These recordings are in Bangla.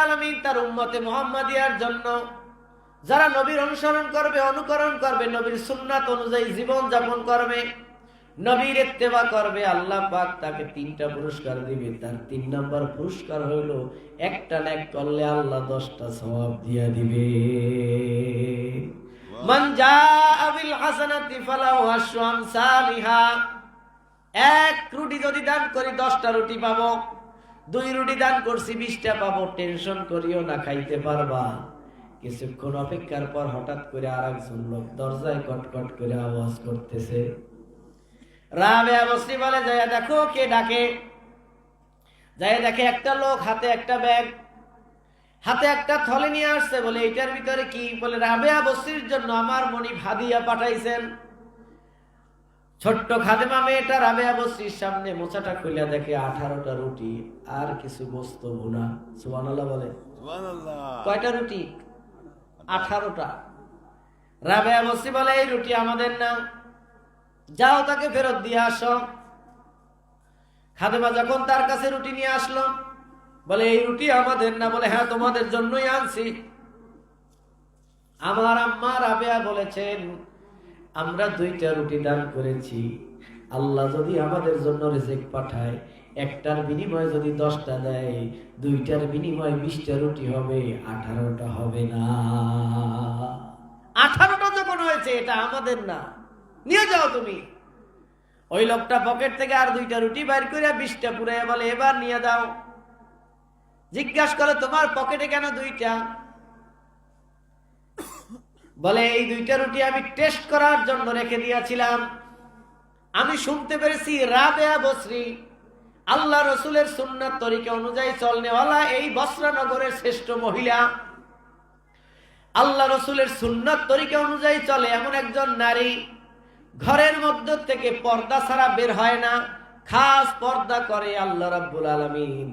আলামিন তার উম্মতে মুহাম্মাদিয়ার জন্য যারা নবীর অনুসরণ করবে, অনুকরণ করবে, নবীর সুন্নাত অনুযায়ী জীবন যাপন করবে, নবীর ইত্তেবা করবে, আল্লাহ পাক তাকে 3টা পুরস্কার দিবে। তার 3 নম্বর পুরস্কার হলো একটা নেক করলে আল্লাহ 10টা সওয়াব দিয়ে দিবে। মান জাআ বিল হাসানাতি ফালাহু আশরু আমসালিহা। 1 রুটি যদি দান করি 10টা রুটি পাবো, 2 রুটি দান করছি 20টা পাবো। টেনশন করিও না, খাইতে পারবা। কিছুক্ষণ অপেক্ষার পর হঠাৎ করে আরেকজন লোক দরজায় কটকট করে আওয়াজ করতেছে। রাবেয়া বসরি বলে, যাইয়া দেখো কে ডাকে। যাইয়া দেখে একটা লোক হাতে একটা ব্যাগ, হাতে একটা থলে নিয়ে আসছে। বলে এটার ভিতরে কি? বলে রাবেয়া বসরির জন্য আমার মনিব হাদিয়া পাঠাইছেন। ছোট্ট খাদেমা মেয়েটা রাবেয়া বসরির সামনে মোচাটা খুলে দেখে 18টা রুটি আর কিছু গোস্ত ভুনা। সুবহানাল্লাহ বলে। সুবহানাল্লাহ। কয়টা রুটি? 18টা। রাবেয়া বসরি বলে, এই রুটি আমাদের না, যাও তাকে ফেরত দিয়ে আসো। খাদেমা যখন তার কাছে রুটি নিয়ে আসলো, বলে এই রুটি আমাদের না। বলে হ্যাঁ, তোমাদের জন্যই আনছি। আমার আম্মা রাবেয়া বলেছেন, আমরা 2টা রুটি দান করেছি। আল্লাহ যদি আমাদের জন্য রিজিক পাঠায়, একটার বিনিময়ে যদি 10টা দেয়, 2টার বিনিময়ে 20টা রুটি হবে, 18টা হবে না। 18টা যখন হয়েছে, এটা আমাদের না, নিয়ে যাও তুমি। ওই লোকটা পকেট থেকে আর 2টা রুটি বাইর করে 20টা পুরাইয়া বলে, এবার নিয়ে দাও। জিজ্ঞাসা করে, তোমার পকেটে কেন 2টা? বলে এই 2টা রুটি আমি টেস্ট করার জন্য রেখে দিয়েছিলাম। আমি শুনতে পেরেছি রাবেয়া বসরি আল্লাহ রসুলের সুন্নাত তরিকা অনুযায়ী চলনেওয়ালা এই বসরা নগরের শ্রেষ্ঠ মহিলা। আল্লাহ রসুলের সুন্নাত তরিকা অনুযায়ী চলে এমন একজন নারী। ঘরের মধ্য থেকে পর্দা ছাড়া বের হয় না, খাস পর্দা করে আল্লাহ রাব্বুল আলামিন।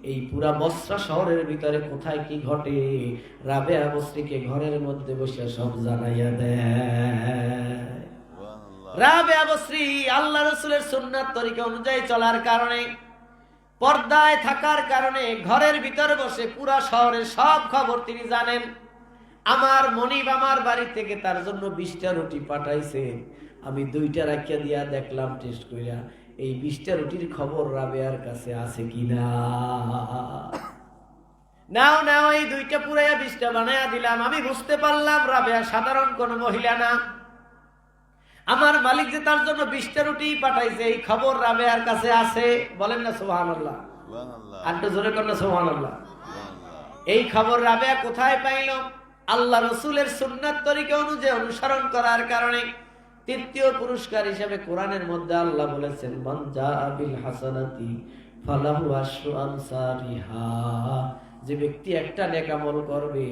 এই পুরা বসরা শহরের ভিতরে কোথায় কি ঘটে, রাবেয়া বসরিকে ঘরের মধ্যে বসে সব জানাইয়া দেয়। রাবেয়া বসরি আল্লাহ রসুলের সুন্নাত তরিকা অনুযায়ী চলার কারণে, পর্দায় থাকার কারণে ঘরের ভিতরে বসে পুরা শহরের সব খবর তিনি জানেন। আমার মনিব আমার বাড়ি থেকে তার জন্য 20টা রুটি পাঠাইছে। আমি 2টা রাখিয়া দিয়া দেখলাম টেস্ট কইরা, এই 20টা রুটির খবর রাবেয়ার কাছে আছে কিনা। নাও নাও, এই 2টা পুরাইয়া 20টা বানাইয়া দিলাম। আমি বুঝতে পারলাম রাবেয়া সাধারণ কোন মহিলা না। আমার মালিক যে তার জন্য 20টা রুটি পাঠাইছে, এই খবর রাবেয়ার কাছে আছে। বলেন না সুবহানাল্লাহ। আর তো জোরে করেন না সুবহানাল্লাহ। এই খবর রাবেয়া কোথায় পাইল? আল্লাহ রসুলের সুন্নাত তরিকা অনুযায়ী অনুসরণ করার কারণে। 3য় পুরস্কার হিসেবে কোরআনের মধ্যে আল্লাহ বলেছেন, মান জাআ বিল হাসানাতি ফালাহু আশরু আমসালিহা। যে ব্যক্তি একটা নেক আমল করবে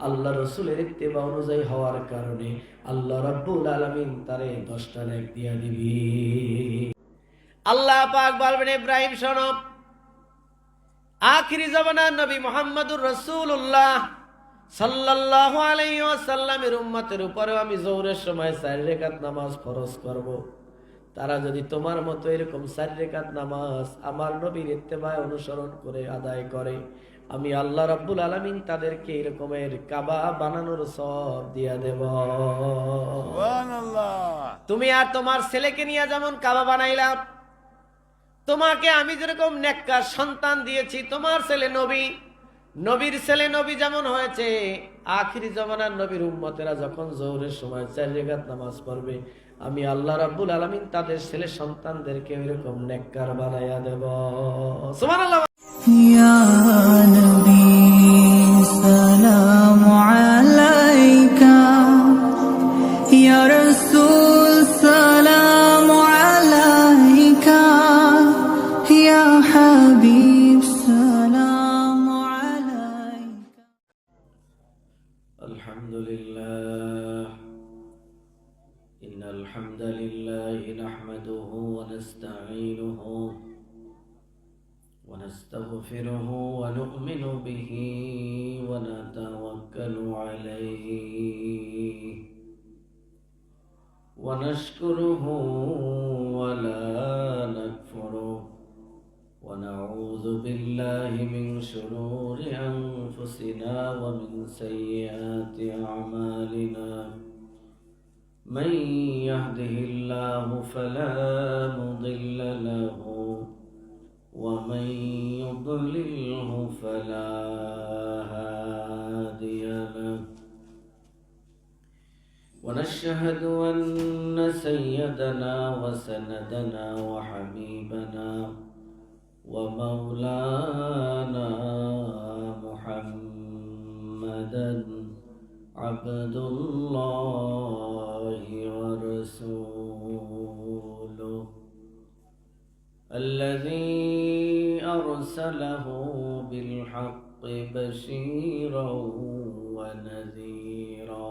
আল্লাহ রসুলের ইত্তেবা অনুযায়ী হওয়ার কারণে, আল্লাহ রাব্বুল আলামিন তারে 10টা নেক দিয়া দিবে। আল্লাহ পাক বলবেন, ইব্রাহিম শোনো, আখিরি জামানার নবী মুহাম্মদুর রাসূলুল্লাহ সাল্লাল্লাহু আলাইহি ওয়াসাল্লামের উম্মতের উপরে আমি জোহরের সময় 4 রাকাত নামাজ ফরজ করব। তারা যদি তোমার মতো এরকম 4 রাকাত নামাজ আমার নবীর ইত্তেবায় অনুসরণ করে আদায় করে, আমি আল্লাহ রাব্বুল আলামিন তাদেরকে এরকমের কাবা বানানোর সওয়াব দিয়া দেব। সুবহানাল্লাহ। তুমি আর তোমার ছেলেকে নিয়ে যেমন কাবা বানাইলা, তোমাকে আমি যেরকম নেককার সন্তান দিয়েছি, তোমার ছেলে নবী, নবীর ছেলে নবী যেমন হয়েছে, আখিরি জামানার নবীর উম্মতেরা যখন জোহরের সময় 4 রাকাত নামাজ পড়বে, আমি আল্লাহ রাব্বুল আলামিন তাদের ছেলে সন্তানদেরকে এরকম নেককার বানাইয়া দেব। সুবহানাল্লাহ। ইয়া নবী সালামু আলাইকা, ইয়া রাসূল সালামু আলাইকা, ইয়া হাবিব সালামু আলাইকা। আলহামদুলিল্লাহ, ইন্নাল হামদালিল্লাহি নাহমাদুহু ওয়া নাস্তাঈনুহু ونستغفره ونؤمن به ونتوكل عليه ونشكره ولا نكفره ونعوذ بالله من شرور أنفسنا ومن سيئات أعمالنا من يهده الله فلا مضل له ومن يضلله فلا هادي له ونشهد أن سيدنا وسندنا وحبيبنا ومولانا محمدا عبد الله ورسوله الذي أرسله بالحق بشيرا ونذيرا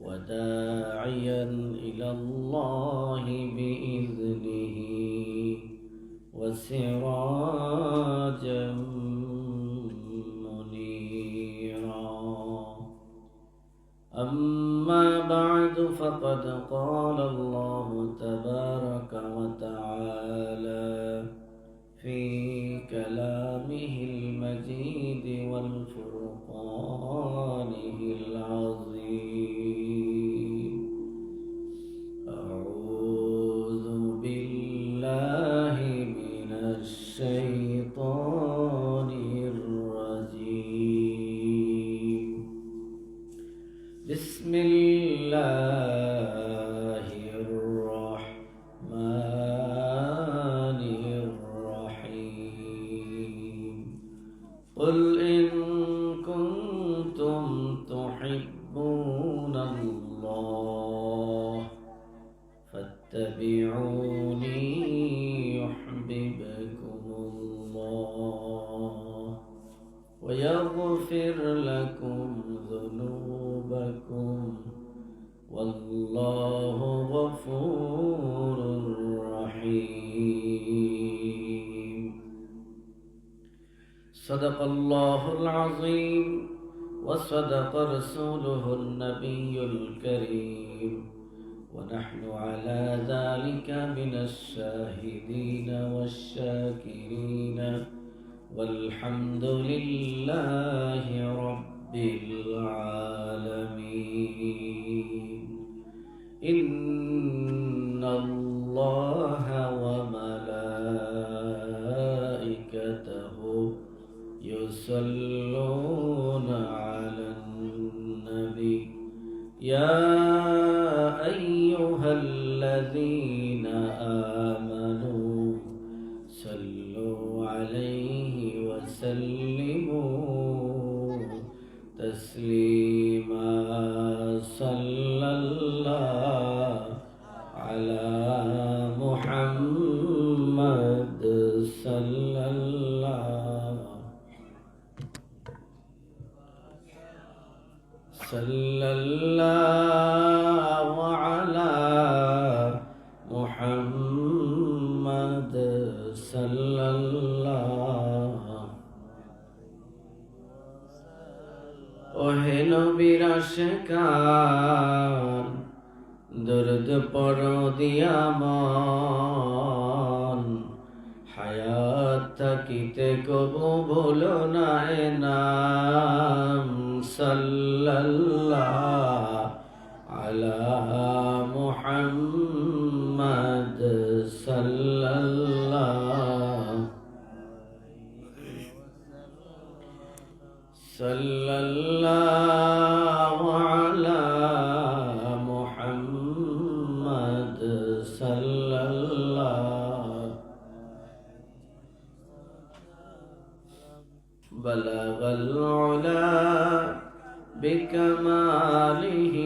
وداعيا إلى الله بإذنه وسراجا منيرا أما بعد فقد قال الله تبارك وتعالى في كلامه المجيد والفرقانه العظيم أعوذ بالله من الشيطان الرجيم بسم الله الرحمن الرحيم قل إن كنتم تحبون الله فاتبعوني يحببكم الله ويغفر لكم ذنوبكم والله غفور رحيم صدق الله العظيم وصدق رسوله النبي الكريم ونحن على ذلك من الشاهدين والشاكرين والحمد لله رب العالمين إن الله وملائكته يصلون على النبي يا أيها الذين آمنوا صلوا عليه وسلموا تسليما صلى الله على محمد صلى الله على محمد صلى الله ওহে নবীর আশিকান দরুদ পড়ো দিয়া মন হায়াত থাকিতে কবু ভুলো না এ নাম সাল্লাল্লাহু আলা মুহাম্মদ সাল্লাল্লাহু আলা মুহাম্মদ সাল্লাল্লাহু বলাগাল উলা بكماله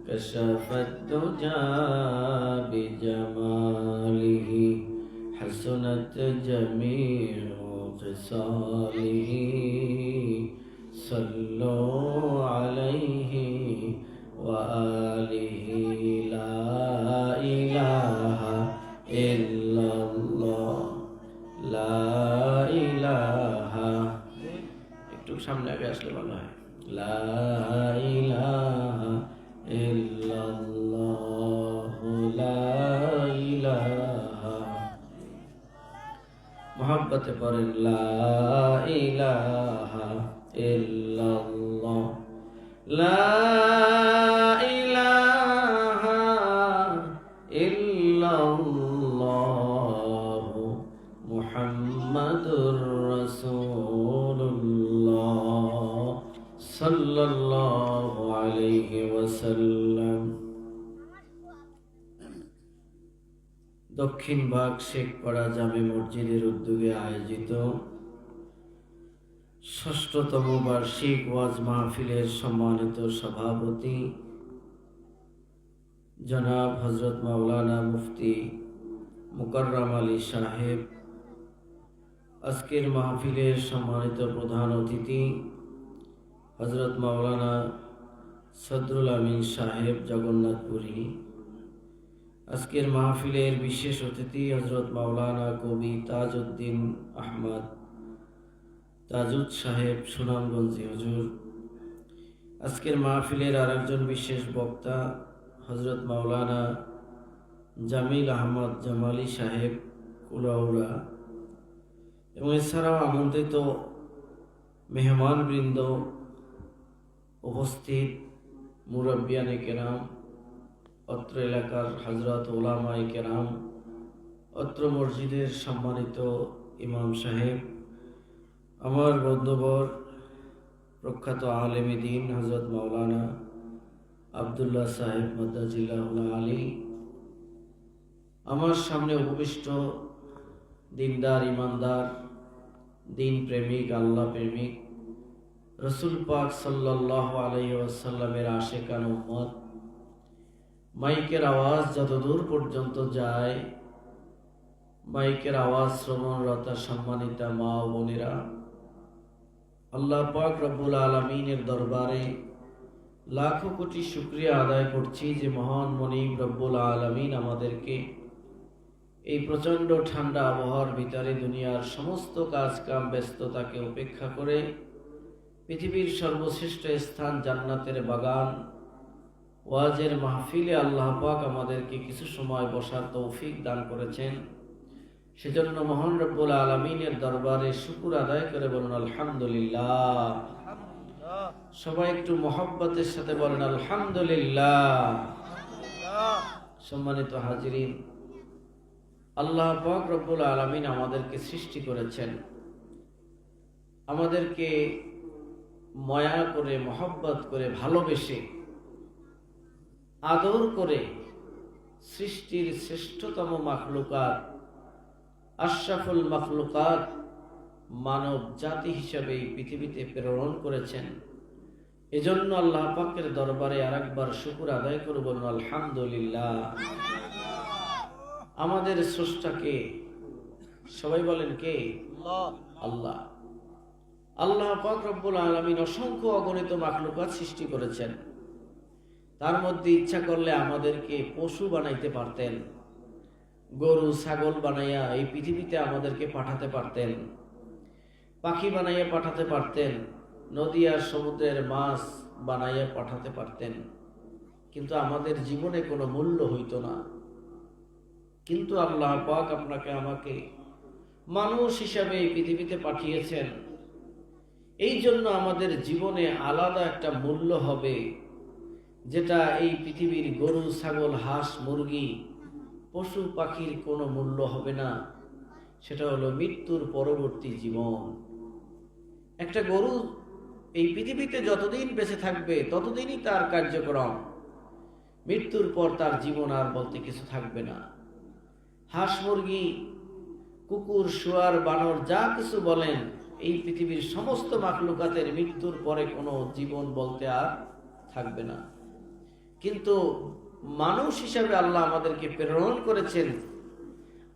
كشف الدجى بجماله حسنت جميع خصاله صلوا عليه وآله لا إله إلا الله لا إله একটু সামনে আগে আসলে ভালো হয় লা ইলাহা ইল্লাল্লাহ লা ইলাহা মহব্বতে পড়েন লা ইলাহা ইল্লাল্লাহ, লা ইলাহা ইল্লাল্লাহ, মুহাম্মাদুর রাসূলুল্লাহ সাল্লাল্লাহু আলাইহি ওয়াসাল্লাম। দক্ষিণ ভাগ শেখপাড়া জামে মসজিদের উদ্যোগে আয়োজিত ৬ষ্ঠতম বার্ষিক ওয়াজ মাহফিলের সম্মানিত সভাপতি জনাব হযরত মাওলানা মুফতি মুকাররম আলী সাহেব, আজকের মাহফিলের সম্মানিত প্রধান অতিথি হযরত মাওলানা সদরুল আমিন সাহেব জগন্নাথপুরী, আজকের মাহফিলের বিশেষ অতিথি হযরত মাওলানা কবি তাজউদ্দিন আহমদ তাজুদ সাহেব সুনামগঞ্জি হুজুর, আজকের মাহফিলের আরেকজন বিশেষ বক্তা হযরত মাওলানা জামিল আহমদ জামালি সাহেব কুলাউড়া, এবং এছাড়াও আমন্ত্রিত মেহমানবৃন্দ, উপস্থিত মুরব্বিয়ানে কেরাম, অত্র এলাকার হযরত উলামায়ে কেরাম, অত্র মসজিদের সম্মানিত ইমাম সাহেব, আমার বন্ধুবর প্রখ্যাত আলেমে দ্বীন হযরত মাওলানা আব্দুল্লাহ সাহেব মাদ্দাজিল্লাহুল আলী, আমার সামনে উপবিষ্ট দিনদার, ইমানদার, দিন প্রেমিক, আল্লাহ প্রেমিক, রসুল পাক সাল্লাল্লাহু আলাইহি ওয়াসাল্লামের আশিকান উম্মত, মাইকের আওয়াজ যতদূর পর্যন্ত যায়, মাইকের আওয়াজ শ্রবণরতা সম্মানিতা মা ও বোনেরা, আল্লাহ পাক রব্বুল আলামিনের দরবারে লাখো কোটি শুকরিয়া আদায় করছি যে মহান মনিব রব্বুল আলামিন আমাদেরকে এই প্রচণ্ড ঠান্ডা আবহাওয়ার ভিতরে দুনিয়ার সমস্ত কাজকাম ব্যস্ততাকে উপেক্ষা করে পৃথিবীর সর্বশ্রেষ্ঠ স্থান জান্নাতের বাগান ওয়াজের মাহফিলে আল্লাহ পাক আমাদেরকে কিছু সময় বসার তৌফিক দান করেছেন। সেজন্য মহান রব্বুল আলামিনের দরবারে শুকর আদায় করে বলুন আলহামদুলিল্লাহ। সবাই একটু মহব্বতের সাথে বলেন আলহামদুলিল্লাহ। সম্মানিত হাজিরিন, আল্লাহ পাক রব্বুল আলামিন আমাদেরকে সৃষ্টি করেছেন, আমাদেরকে মায়া করে, মহব্বত করে, ভালোবেসে, আদর করে সৃষ্টির শ্রেষ্ঠতম মাখলুকাত, আশরাফুল মাখলুকাত মানব জাতি হিসাবে এই পৃথিবীতে প্রেরণ করেছেন। এজন্য আল্লাহ পাকের দরবারে আরেকবার শুকর আদায় করে বলুন আলহামদুলিল্লাহ। আমাদের স্রষ্টাকে সবাই বলেন কে? আল্লাহ। আল্লাহ পাক রব্বুল আলামিন অসংখ্য অগণিত মাখলুকাত সৃষ্টি করেছেন। তার মধ্যে ইচ্ছা করলে আমাদেরকে পশু বানাইতে পারতেন, গরু ছাগল বানাইয়া এই পৃথিবীতে আমাদেরকে পাঠাতে পারতেন, পাখি বানাইয়া পাঠাতে পারতেন, নদী আর সমুদ্রের মাছ বানাইয়া পাঠাতে পারতেন, কিন্তু আমাদের জীবনে কোনো মূল্য হইতো না। কিন্তু আল্লাহ পাক আপনাকে আমাকে মানুষ হিসাবে এই পৃথিবীতে পাঠিয়েছেন, এই জন্য আমাদের জীবনে আলাদা একটা মূল্য হবে, যেটা এই পৃথিবীর গরু ছাগল হাঁস মুরগি পশু পাখির কোনো মূল্য হবে না। সেটা হলো মৃত্যুর পরবর্তী জীবন। একটা গরু এই পৃথিবীতে যতদিন বেঁচে থাকবে ততদিনই তার কার্যক্রম, মৃত্যুর পর তার জীবন আর বলতে কিছু থাকবে না। হাঁস মুরগি কুকুর শুয়ার বানর যা কিছু বলেন, এই পৃথিবীর সমস্ত মাখলুকাতের মৃত্যুর পরে কোনো জীবন বলতে আর থাকবে না। কিন্তু মানুষ হিসাবে আল্লাহ আমাদেরকে প্রেরণ করেছেন,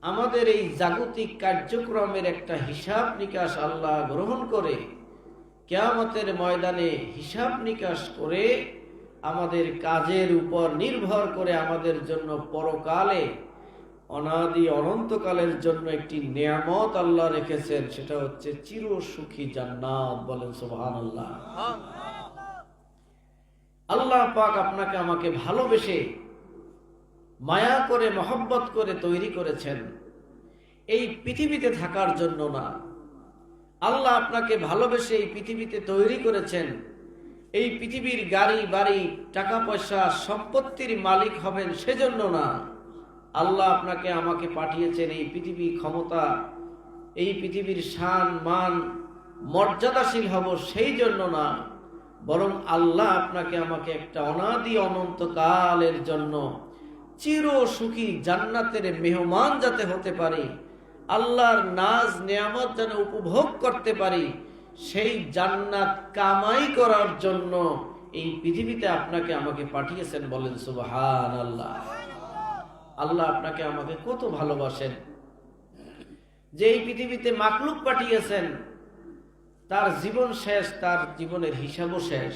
আমাদের এই জাগতিক কার্যক্রমের একটা হিসাব নিকাশ আল্লাহ গ্রহণ করে কিয়ামতের ময়দানে হিসাব নিকাশ করে আমাদের কাজের উপর নির্ভর করে আমাদের জন্য পরকালে অনাদি অনন্তকালের জন্য একটি নিয়ামত আল্লাহ রেখেছেন, সেটা হচ্ছে চির সুখী জান্নাত। বলেন সুবহানাল্লাহ। আল্লাহ পাক আপনাকে আমাকে ভালোবেসে মায়া করে মহব্বত করে তৈরি করেছেন। এই পৃথিবীতে থাকার জন্য না। আল্লাহ আপনাকে ভালোবেসে এই পৃথিবীতে তৈরি করেছেন। এই পৃথিবীর গাড়ি বাড়ি টাকা পয়সা সম্পত্তির মালিক হবেন সেজন্য না। আল্লাহ আপনাকে আমাকে পাঠিয়েছেন এই পৃথিবী ক্ষমতা, এই পৃথিবীর শান মান মর্যাদাশীল হব সেই জন্য না, বরং আল্লাহ আপনাকে আমাকে একটা অনাদি অনন্তকালের জন্য চির সুখী জান্নাতের মেহমান যাতে হতে পারি, আল্লাহর নাজ নেয়ামত যেন উপভোগ করতে পারি, সেই জান্নাত কামাই করার জন্য এই পৃথিবীতে আপনাকে আমাকে পাঠিয়েছেন। বলেন সুবহানাল্লাহ। আল্লাহ আপনাকে আমাকে কত ভালোবাসেন যে এই পৃথিবীতে মাকলুক পাঠিয়েছেন। তার জীবন শেষ, তার জীবনের হিসাবও শেষ,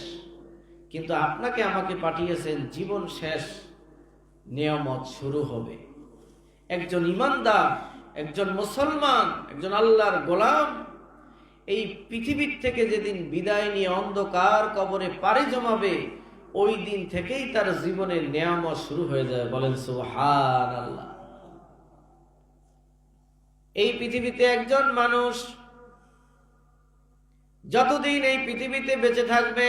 কিন্তু আপনাকে আমাকে পাঠিয়েছেন জীবন শেষ, নিয়ামত শুরু হবে। একজন ইমানদার, একজন মুসলমান, একজন আল্লাহর গোলাম এই পৃথিবীর থেকে যেদিন বিদায় নিয়ে অন্ধকার কবরে পাড়ি জমাবে, ওই দিন থেকেই তার জীবনের নিয়ামত শুরু হয়ে যায়। বলেন সুবহানাল্লাহ। এই পৃথিবীতে একজন মানুষ যতদিন এই পৃথিবীতে বেঁচে থাকবে,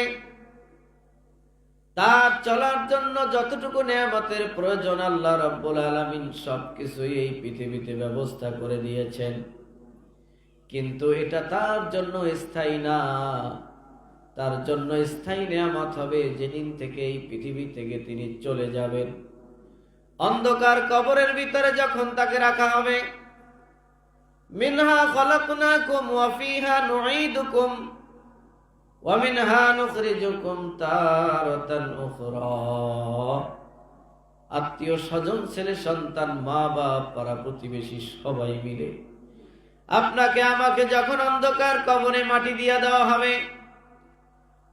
তার চলার জন্য যতটুকু নিয়ামতের প্রয়োজন আল্লাহ রাব্বুল আলামিন সবকিছুই এই পৃথিবীতে ব্যবস্থা করে দিয়েছেন। কিন্তু এটা তার জন্য স্থায়ী না। তার জন্য স্থায়ী নিয়ামত হবে যেদিন থেকে এই পৃথিবী থেকে তিনি চলে যাবেন। অন্ধকার কবরের ভিতরে যখন তাকে রাখা হবে, মিনহা খলাকনাকুম ওয়া ফিহা নুঈদুকুম ওয়া মিনহা নুখরিজুকুম তারাতান উখরা। আত্মীয় স্বজন, ছেলে সন্তান, মা বাপ, পাড়া প্রতিবেশী সবাই মিলে আপনাকে আমাকে যখন অন্ধকার কবরে মাটি দিয়ে দেওয়া হবে,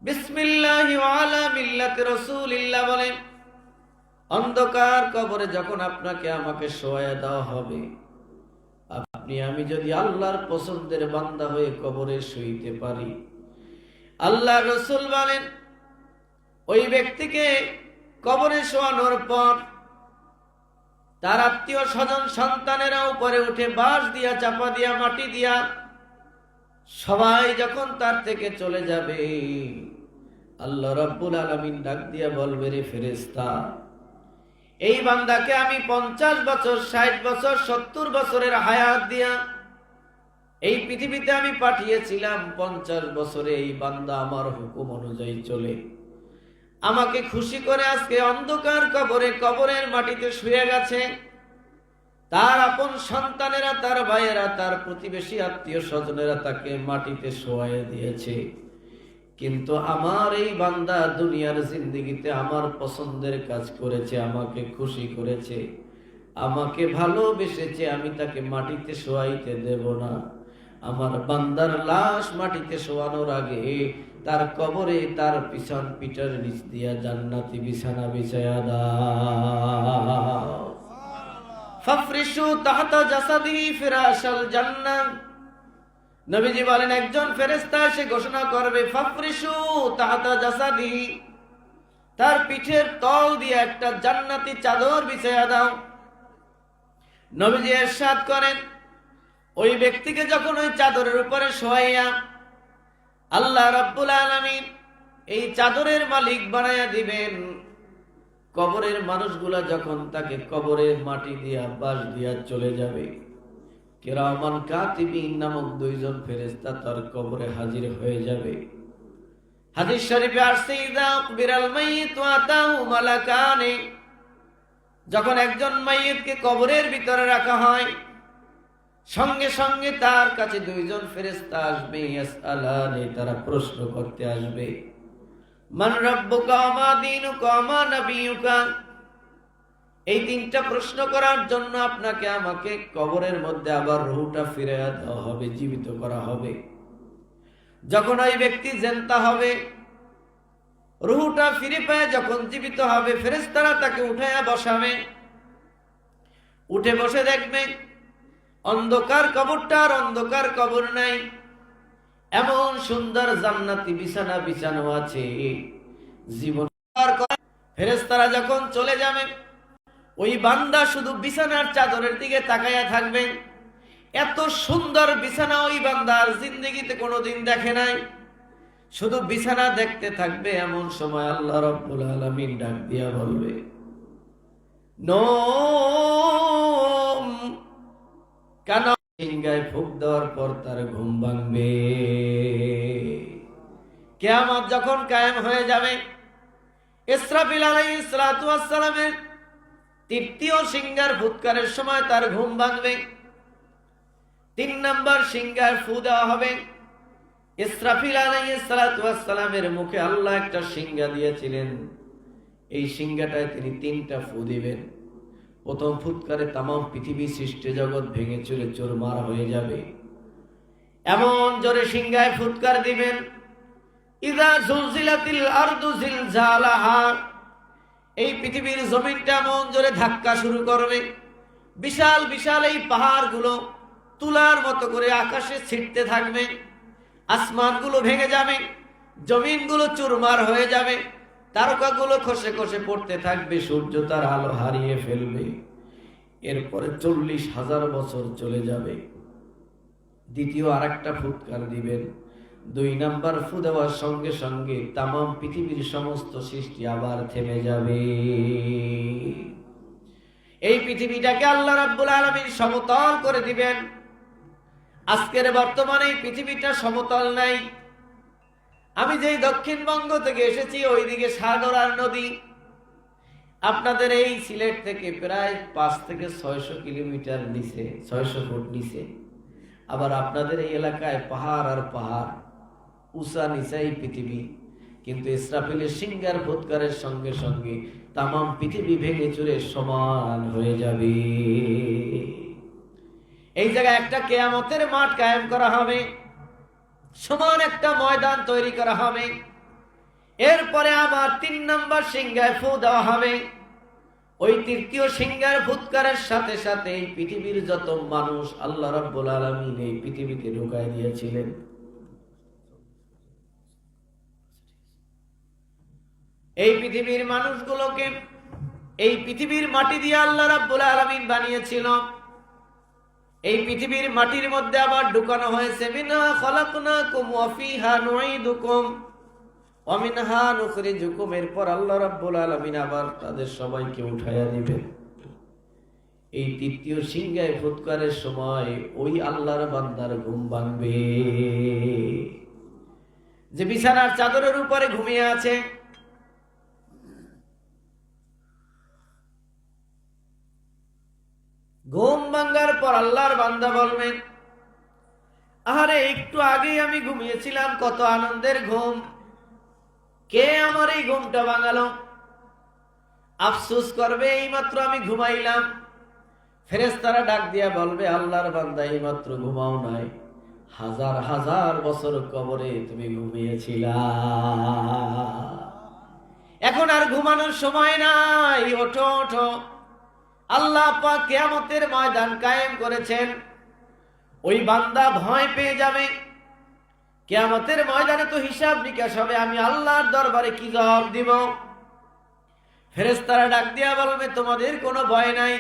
বিসমিল্লাহি ওয়া আলা মিল্লাতি রাসূলিল্লাহ বলেন, অন্ধকার কবরে যখন আপনাকে আমাকে শোয়া দেওয়া হবে, আপনি আমি যদি আল্লাহর পছন্দের বান্দা হয়ে কবরে শুইতে পারি, আল্লাহ রাসূল বলেন ওই ব্যক্তিকে কবরে শোয়ানোর পর তার আত্মীয় স্বজন সন্তানেরা উপরে উঠে বাঁশ দিয়া, চাপা দিয়া, মাটি দিয়া সবাই যখন তার থেকে চলে যাবে, আল্লাহ রাব্বুল আলামিন ডাক দিয়া বলবে, রে ফেরেশতা, এই বান্দাকে আমি 50 বছর, 60 বছর, 70 বছরের হায়াত দিয়া এই পৃথিবীতে আমি পাঠিয়েছিলাম। 50 বছরে এই বান্দা আমার হুকুম অনুযায়ী চলে আমাকে খুশি করে আজকে অন্ধকার কবরে, কবরের মাটিতে শুয়ে গেছে। তার আপন সন্তানেরা, তার ভাইয়েরা, তার প্রতিবেশী আত্মীয় স্বজনেরা তাকে মাটিতে শোয়াইয়ে দিয়েছে। কিন্তু আমার এই বান্দা দুনিয়ার জিন্দেগিতে আমার পছন্দের কাজ করেছে, আমাকে খুশি করেছে, আমাকে ভালোবেসেছে, আমি তাকে মাটিতে শোয়াইতে দেব না। আমার বান্দার লাশ মাটিতে শোয়ানোর আগে তার কবরে তার পিছন পিঠের নিচ দিয়া জান্নাতি বিছানা বিছায়া দাও। ফাফরিশু তাহতা জাসাদিহি ফিরাশাল জান্নাহ। নবীজি বলেন একজন ফেরেশতা এসে ঘোষণা করবে, ফাফরিশু তাহতা জাসাদিহি, তার পিঠের তল দিয়ে একটা জান্নাতি চাদর বিছায়া দাও। নবীজি ইরশাদ করেন, ওই ব্যক্তিকে যখন ওই চাদরের উপরে শোয়াইয়া আল্লাহ রাব্বুল আলামিন এই চাদরের মালিক বানায়া দিবেন, কবরের মানুষগুলা যখন তাকে কবরের মাটি দিয়া, বাঁশ দিয়া চলে যাবে, কিরামান কাতিবিন নামক 2 জন ফেরেশতা তার কবরে হাজির হয়ে যাবে। হাদিস শরীফে আসছে, ইযা উকবিরাল মাইয়িত ওয়া আতাহু মালাকানি, যখন একজন মাইয়িতকে কবরের ভিতরে রাখা হয়, সঙ্গে সঙ্গে তার কাছে 2 জন ফেরেশতা আসবে, ইয়াসআলানি, তারা প্রশ্ন করতে আসবে, মান রাব্বুকা ওয়া মা দীনুকা ওয়া মা নাবিয়ুকা। এই 3টা প্রশ্ন করার জন্য আপনাকে আমাকে কবরের মধ্যে আবার রূহটা ফিরিয়ে দেওয়া হবে, জীবিত করা হবে। যখন ওই ব্যক্তি জানতা হবে, রূহটা ফিরে পায়, যখন জীবিত হবে, ফেরেশতারা তাকে উঠায়া বসাবে। উঠে বসে দেখবে অন্ধকার কবরটা আর অন্ধকার কবর নাই, এমন সুন্দর জান্নাতি বিছানা বিছানো আছে। জীবন ফেরেশতারা যখন চলে যাবে, ওই বান্দা শুধু বিছানার চাদরের দিকে তাকায়া থাকবে। এত সুন্দর বিছানা ওই বান্দার জিন্দগিতে কোনোদিন দেখে নাই। শুধু বিছানা দেখতে থাকবে, এমন সময় আল্লাহ রাব্বুল আলামিন ডাক দিয়া বলবে, নোম কেন? সিংহায় ফুঁক দেওয়ার পর তার ঘুম ভাঙবে। কিয়ামত যখন কায়েম হয়ে যাবে, ইসরাফিল আলাইহিস সালাতু ওয়াস সালামের তৃতীয় সিংহার ফুৎকারের সময় তার ঘুম ভাঙবে। 3 নম্বর সিংহার ফু দেওয়া হবে। ইসরাফিল আলাইহিস সালাতু ওয়াস সালামের মুখে আল্লাহ একটা সিংহা দিয়েছিলেন, এই সিংহাটায় তিনি 3টা ফু দিবেন। প্রথম ফুৎকারে তামাম পৃথিবী সৃষ্টি জগৎ ভেঙে চুরে চুরমার হয়ে যাবে। এমন জোরে সিংহায় ফুৎকার দিবেন, ইযা জুলজিলাতিল আরদু জিলজালাহা, এই পৃথিবীর জমিনটা এমন জোরে ধাক্কা শুরু করবে। বিশাল বিশাল এই পাহাড়গুলো তুলার মতো করে আকাশে ছিটতে থাকবে, আসমানগুলো ভেঙে যাবে, জমিনগুলো চুরমার হয়ে যাবে, তারকাগুলো খসে খসে পড়তে থাকবে, সূর্য তার আলো হারিয়ে ফেলবে। এরপরে 40,000 বছর চলে যাবে। দ্বিতীয় আরেকটা ফুৎকার দিবেন। 2 নাম্বার ফু দেওয়ার সঙ্গে সঙ্গে তামাম পৃথিবীর সমস্ত সৃষ্টি আবার থেমে যাবে। এই পৃথিবীটাকে আল্লাহ রাব্বুল আলামিন সমতল করে দিবেন। আজকের বর্তমানে এই পৃথিবীটা সমতল নাই। আমি যেই দক্ষিণবঙ্গ থেকে এসেছি, ওইদিকে সাগর আর নদী। আপনাদের এই সিলেট থেকে প্রায় 5 থেকে 600 কিলোমিটার নিচে, 600 ফুট নিচে। আবার আপনাদের এই এলাকায় পাহাড় আর পাহাড়, উঁচা নিচা এই পৃথিবী। কিন্তু ইসরাফিলের সিংহার ফুৎকারের সঙ্গে সঙ্গে তামাম পৃথিবী ভেঙে চুরে সমান হয়ে যাবে। এই জায়গায় একটা কিয়ামতের মাঠ কায়েম করা হবে, সমান একটা ময়দান তৈরি করা হবে। এরপরে আবার 3 নম্বর সিংহায় ফু দেওয়া হবে। ওই তৃতীয় সিংহার ফুৎকারের সাথে সাথে এই পৃথিবীর যত মানুষ আল্লাহ রাব্বুল আলামিন এই পৃথিবীতে ঢুকায় দিয়েছিলেন, এই পৃথিবীর মানুষগুলোকে এই পৃথিবীর মাটি দিয়ে আল্লাহ রাব্বুল আলামিন বানিয়েছিল। এই পৃথিবীর মাটির মধ্যে আবার ঢুকানো হয়েছে, মিনহা খলাকনাকুম ওয়া ফিহা নুঈদুকুম ওয়া মিনহা নুখরিজুকুম। এরপর আল্লাহ রাব্বুল আলামিন আবার তাদের সবাইকে উঠাইয়া দিবেন। এই তৃতীয় সিংহায় ফুৎকারের সময় ওই আল্লাহর বান্দার ঘুম ভাঙবে, যে বিছানার চাদরের উপরে ঘুমিয়ে আছে। ঘুম ভাঙার পর আল্লাহর বান্দা বলবেন, আরে একটু আগেই আমি ঘুমিয়েছিলাম, কত আনন্দের ঘুম, কে আমার এই ঘুমটা ভাঙালো? আফসোস করবে, এইমাত্র আমি ঘুমাইলাম। ফেরেশতারা ডাক দিয়া বলবে, আল্লাহর বান্দা এইমাত্র ঘুমাও নাই, 1000 বছর কবরে তুমি ঘুমিয়েছিলা, এখন আর ঘুমানোর সময় নাই, ওঠো ওঠো। আল্লাহ পাক কিয়ামতের ময়দান কায়েম করেছেন। ওই বান্দা ভয় পেয়ে যাবে, কিয়ামতের ময়দানে তো হিসাব নিকাশ হবে, আমি আল্লাহর দরবারে কি জবাব দিব? ফেরেশতারা ডাক দিয়া বলবে, তোমাদের কোনো ভয় নাই।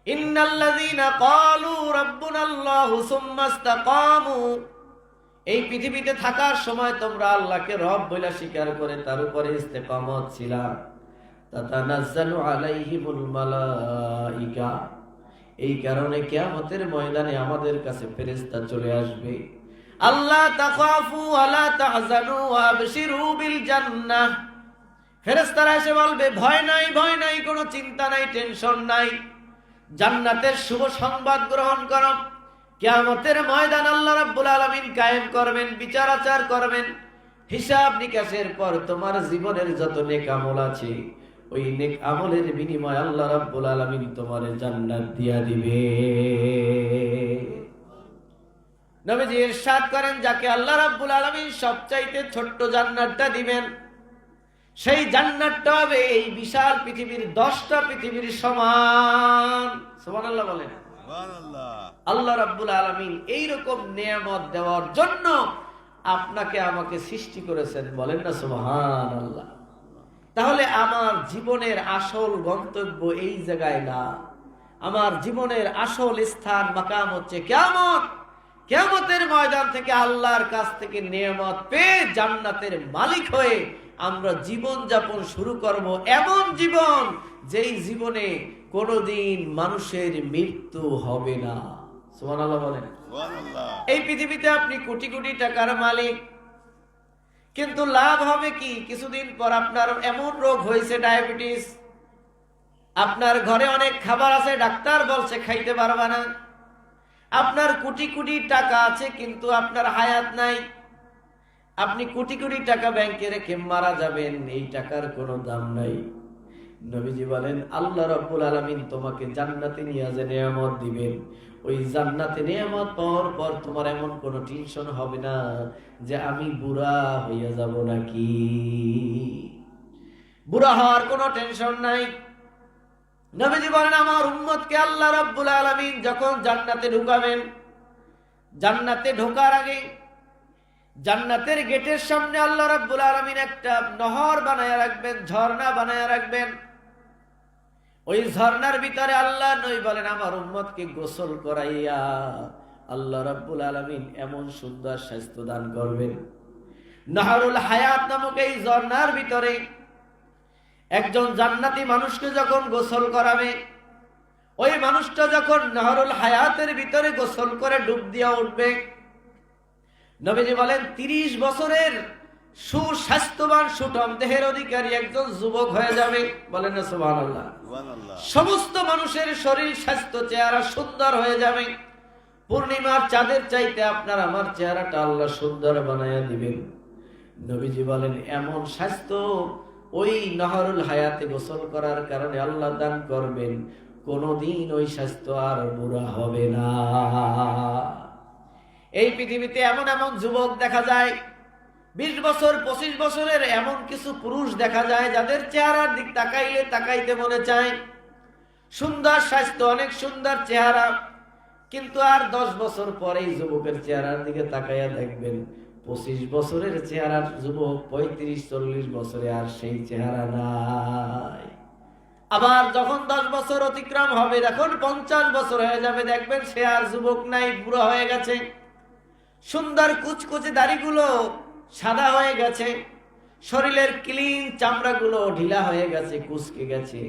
ইন্নাল্লাযীনা ক্বালু রাব্বুনাল্লাহু সুম্মা ইসতাকামু, এই পৃথিবীতে থাকার সময় তোমরা আল্লাহকে রব বলে স্বীকার করে তার উপরে ইস্তেকামত ছিলা, তাতানাজ্জালু আলাইহিমুল মালাইকা, এই কারণে কিয়ামতের ময়দানে আমাদের কাছে ফেরেশতা চলে আসবে। আল্লাহ তাখাফু ওয়ালা তাহজানু ওয়া আবশিরু বিল জান্নাহ, ফেরেশতারা এসে বলবে, ভয় নাই, ভয় নাই, কোনো চিন্তা নাই, টেনশন নাই, জান্নাতের শুভ সংবাদ গ্রহণ করো। কিয়ামতের ময়দান আল্লাহ রাব্বুল আলামিন কায়েম করবেন, বিচার আচার করবেন। হিসাব নিকাশের পর তোমার জীবনের যত নেক আমল আছে, ওই নেক আমলের বিনিময়ে আল্লাহ রাব্বুল আলামিন তোমারে জান্নাত দিয়া দিবে। নবীজি ইরশাদ করেন, যাকে আল্লাহ রাব্বুল আলামিন সবচাইতে ছোট্ট জান্নাতটা দিবেন, সেই জান্নাতটা হবে এই বিশাল পৃথিবীর 10টা পৃথিবীর সমান। সুবহানাল্লাহ বলেন। সুবহানাল্লাহ। আল্লাহ রাব্বুল আলামিন এইরকম নিয়ামত দেওয়ার জন্য আপনাকে আমাকে সৃষ্টি করেছেন, বলেন না আমার জীবনের আসল স্থান মাকাম হচ্ছে কিয়ামত। কিয়ামতের ময়দান থেকে আল্লাহর কাছ থেকে নিয়ামত পেয়ে জান্নাতের মালিক হয়ে আমরা জীবন যাপন শুরু করব, এমন জীবন যেই জীবনে কোনোদিন মানুষের মৃত্যু হবে না। সুবহানাল্লাহ বলেন। এই পৃথিবীতে আপনি কোটি কোটি টাকার মালিক, কিন্তু লাভ হবে কি? কিছুদিন পর আপনার এমন রোগ হয়েছে, ডায়াবেটিস, আপনার ঘরে অনেক খাবার আছে, ডাক্তার বলছে খাইতে পারবা না। আপনার কোটি কোটি টাকা আছে কিন্তু আপনার হায়াত নাই। আপনি কোটি কোটি টাকা ব্যাংকে রেখে মারা যাবেন, এই টাকার কোনো দাম নাই। নবীজি বলেন আল্লাহ রাব্বুল আলামিন তোমাকে জান্নাতে নিয়ে যে নিয়ামত দিবেন, ওই জান্নাতে নিয়ামত পাওয়ার পর তোমার এমন কোনো টেনশন হবে না যে আমি বুড়া হইয়া যাব নাকি। বুড়া হওয়ার কোনো টেনশন নাই। নবীজি বলেন আমার উম্মতকে আল্লাহ রাব্বুল আলামিন যখন জান্নাতে ঢুকাবেন, জান্নাতে ঢোকার আগে জান্নাতের গেটের সামনে আল্লাহ রাব্বুল আলামিন একটা নহর বানায়া রাখবেন, ঝর্ণা বানায়া রাখবেন। ওই ঝর্ণার ভিতরে আল্লাহ নবী বলেন আমার উম্মতকে গোসল করাইয়া আল্লাহ রাব্বুল আলামিন এমন সুন্দর স্বাস্থ্য দান করবেন। নাহরুল হায়াত নামক এই ঝর্ণার ভিতরে একজন জান্নাতি মানুষকে যখন গোসল করাবে, ওই মানুষটা যখন নাহরুল হায়াতের ভিতরে গোসল করে ডুব দিয়া উঠবে, নবীজি বলেন 30 বছরের সুস্বাস্থ্যবান সুঠম দেহের অধিকারী একজন যুবক হয়ে যাবে। বলেন না সুবহানাল্লাহ। সমস্ত মানুষের শরীর স্বাস্থ্য চেহারা সুন্দর হয়ে যাবে। পূর্ণিমার চাঁদের চাইতে আপনার আমার চেহারাটা আল্লাহ সুন্দর বানায়া দিবেন। নবীজি বলেন এমন স্বাস্থ্য ওই নহরুল হায়াতে গোসল করার কারণে আল্লাহ দান করবেন, কোনদিন ওই স্বাস্থ্য আর বুড়া হবে না। এই পৃথিবীতে এমন এমন যুবক দেখা যায়, 20 বছর 25 বছরের এমন কিছু পুরুষ দেখা যায় যাদের চেহারার দিক তাকাইলে তাকাইতে মনে চায়। সুন্দর স্বাস্থ্য, অনেক সুন্দর চেহারা, কিন্তু আর 10 বছর পরেই যুবকের চেহারার দিকে তাকাইয়া দেখবেন 25 বছরের চেহারার যুবক 35-40 বছরে আর সেই চেহারা নাই। আবার যখন 10 বছর অতিক্রম হবে, যখন 50 বছর হয়ে যাবে, দেখবেন সে আর যুবক নাই, বুড়ো হয়ে গেছে। সুন্দর কুচকুচে দাড়িগুলো সাদা হয়ে গেছে, শরীরের ক্লিন চামড়াগুলো ঢিলা হয়ে গেছে, কুচকে গেছে,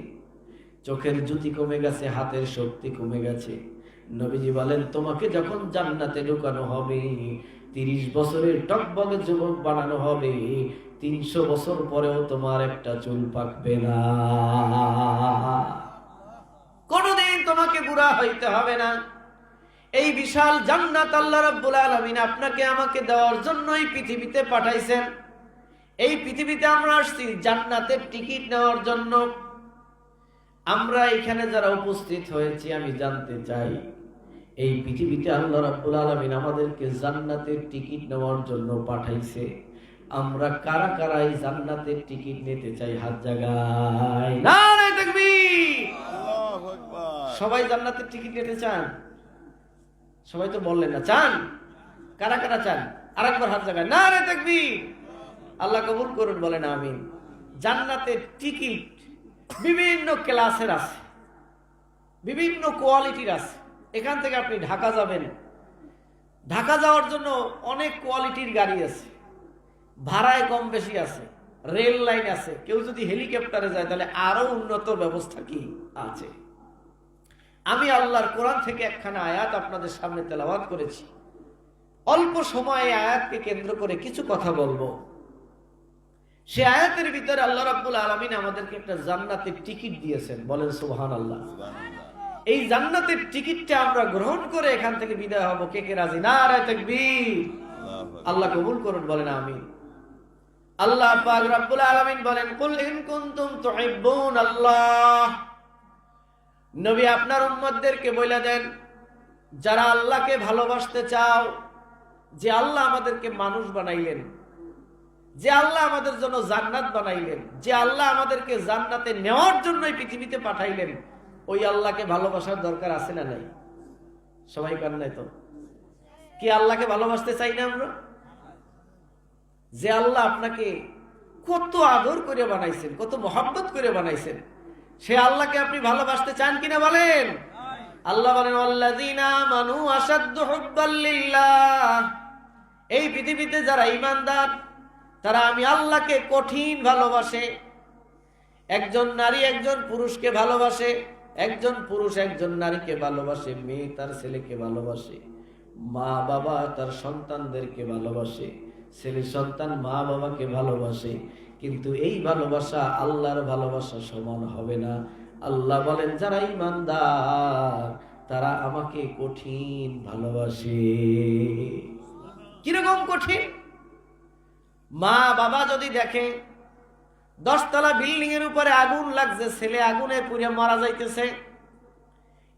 চোখের জ্যোতি কমে গেছে, হাতের শক্তি কমে গেছে। নবীজি বলেন তোমাকে যখন জান্নাতে ঢুকানো হবে, 30 বছরের টকবগে যুবক বানানো হবে, 300 বছর পরেও তোমার একটা চুল পাকবে না। কোনদিন তোমাকে বুড়া হইতে হবে না। এই বিশাল জান্নাত আল্লাহ রাব্বুল আলামিন আপনাকে আমাকে দেওয়ার জন্যই পৃথিবীতে পাঠাইছেন। এই পৃথিবীতে আমরা আসছি জান্নাতের টিকিট নেওয়ার জন্য। আমরা এখানে যারা উপস্থিত হয়েছি, আমি জানতে চাই এই পৃথিবীতে আল্লাহ রাব্বুল আলামিন আমাদেরকে জান্নাতের টিকিট নেওয়ার জন্য পাঠাইছে। আমরা কারা কারা এই জান্নাতের টিকিট নিতে চাই? হাত জাগায়। নারে তাকবীর। আল্লাহু আকবার। সবাই জান্নাতের টিকিট নিতে চান? সবাই তো বললেন না। চান? কারা কারা চান? আরেকবার হাত জাগায়। নারে তাকবীর। আল্লাহ কবুল করুন, বলেন আমিন। জান্নাতের টিকিট বিভিন্ন ক্লাসের আছে, বিভিন্ন কোয়ালিটির আছে। এখান থেকে আপনি ঢাকা যাবেন, ঢাকা যাওয়ার জন্য অনেক কোয়ালিটির গাড়ি আছে, ভাড়ায় কম বেশি আছে, রেল লাইন আছে। কেউ যদি হেলিকপ্টারে যায় তাহলে আরো উন্নত ব্যবস্থা কি আছে। আমি আল্লাহর কোরআন থেকে একখানা আয়াত আপনাদের সামনে তেলাওয়াত করেছি। অল্প সময়ে আয়াতকে কেন্দ্র করে কিছু কথা বলবো। সে আয়াতের ভিতরে আল্লাহ রাব্বুল আলামিন আমাদেরকে একটা জান্নাতের টিকিট দিয়েছেন। বলেন সুবহানাল্লাহ। এই জান্নাতের টিকিটটা আমরা গ্রহণ করে এখান থেকে বিদায় হব। কে কে রাজি? নারে তাকবীর। আল্লাহ কবুল করুন, বলেন আমিন। আল্লাহ পাক রব্বুল আলামিন বলেন কুল ইন কুনতুম তুহিব্বুন আল্লাহ। নবী আপনার উম্মতদেরকে বলে দেন, যারা আল্লাহকে ভালোবাসতে চাও, যে আল্লাহ আমাদেরকে মানুষ বানাইলেন, যে আল্লাহ আমাদের জন্য জান্নাত বানাইলেন, যে আল্লাহ আমাদেরকে জান্নাতে নেওয়ার জন্য এই পৃথিবীতে পাঠাইলেন, ওই আল্লাহকে ভালোবাসার দরকার আছে না নাই? সবাই কান নাই তো? কি আল্লাহকে ভালোবাসতে চাই না আমরা? যে আল্লাহ আপনাকে কত আদর করে বানাইছেন, কত মহব্বত করে বানাইছেন, সে আল্লাহকে আপনি ভালোবাসতে চান কিনা বলেন? আল্লাহ বলেন ওয়াল্লাযীনা আমানু আশাদ্দু হুব্বাল লিল্লাহ, এই পৃথিবীতে যারা ঈমানদার তারা আমি আল্লাহকে কঠিন ভালোবাসে। একজন নারী একজন পুরুষকে ভালোবাসে, একজন পুরুষ একজন নারীকে ভালোবাসে, মেয়ে তার ছেলেকে ভালোবাসে, মা বাবা তার সন্তানদেরকে ভালোবাসে, ছেলে সন্তান মা বাবাকে ভালোবাসে। কিন্তু এই ভালোবাসা আল্লাহর ভালোবাসা সমান হবে না। আল্লাহ বলেন যারা ঈমানদার তারা আমাকে কঠিন ভালোবাসে। কিরকম কঠিন? মা বাবা যদি দেখে 10 তলা বিল্ডিং এর উপরে আগুন লাগছে, ছেলে আগুনে পুড়ে মারা যাইতেছে,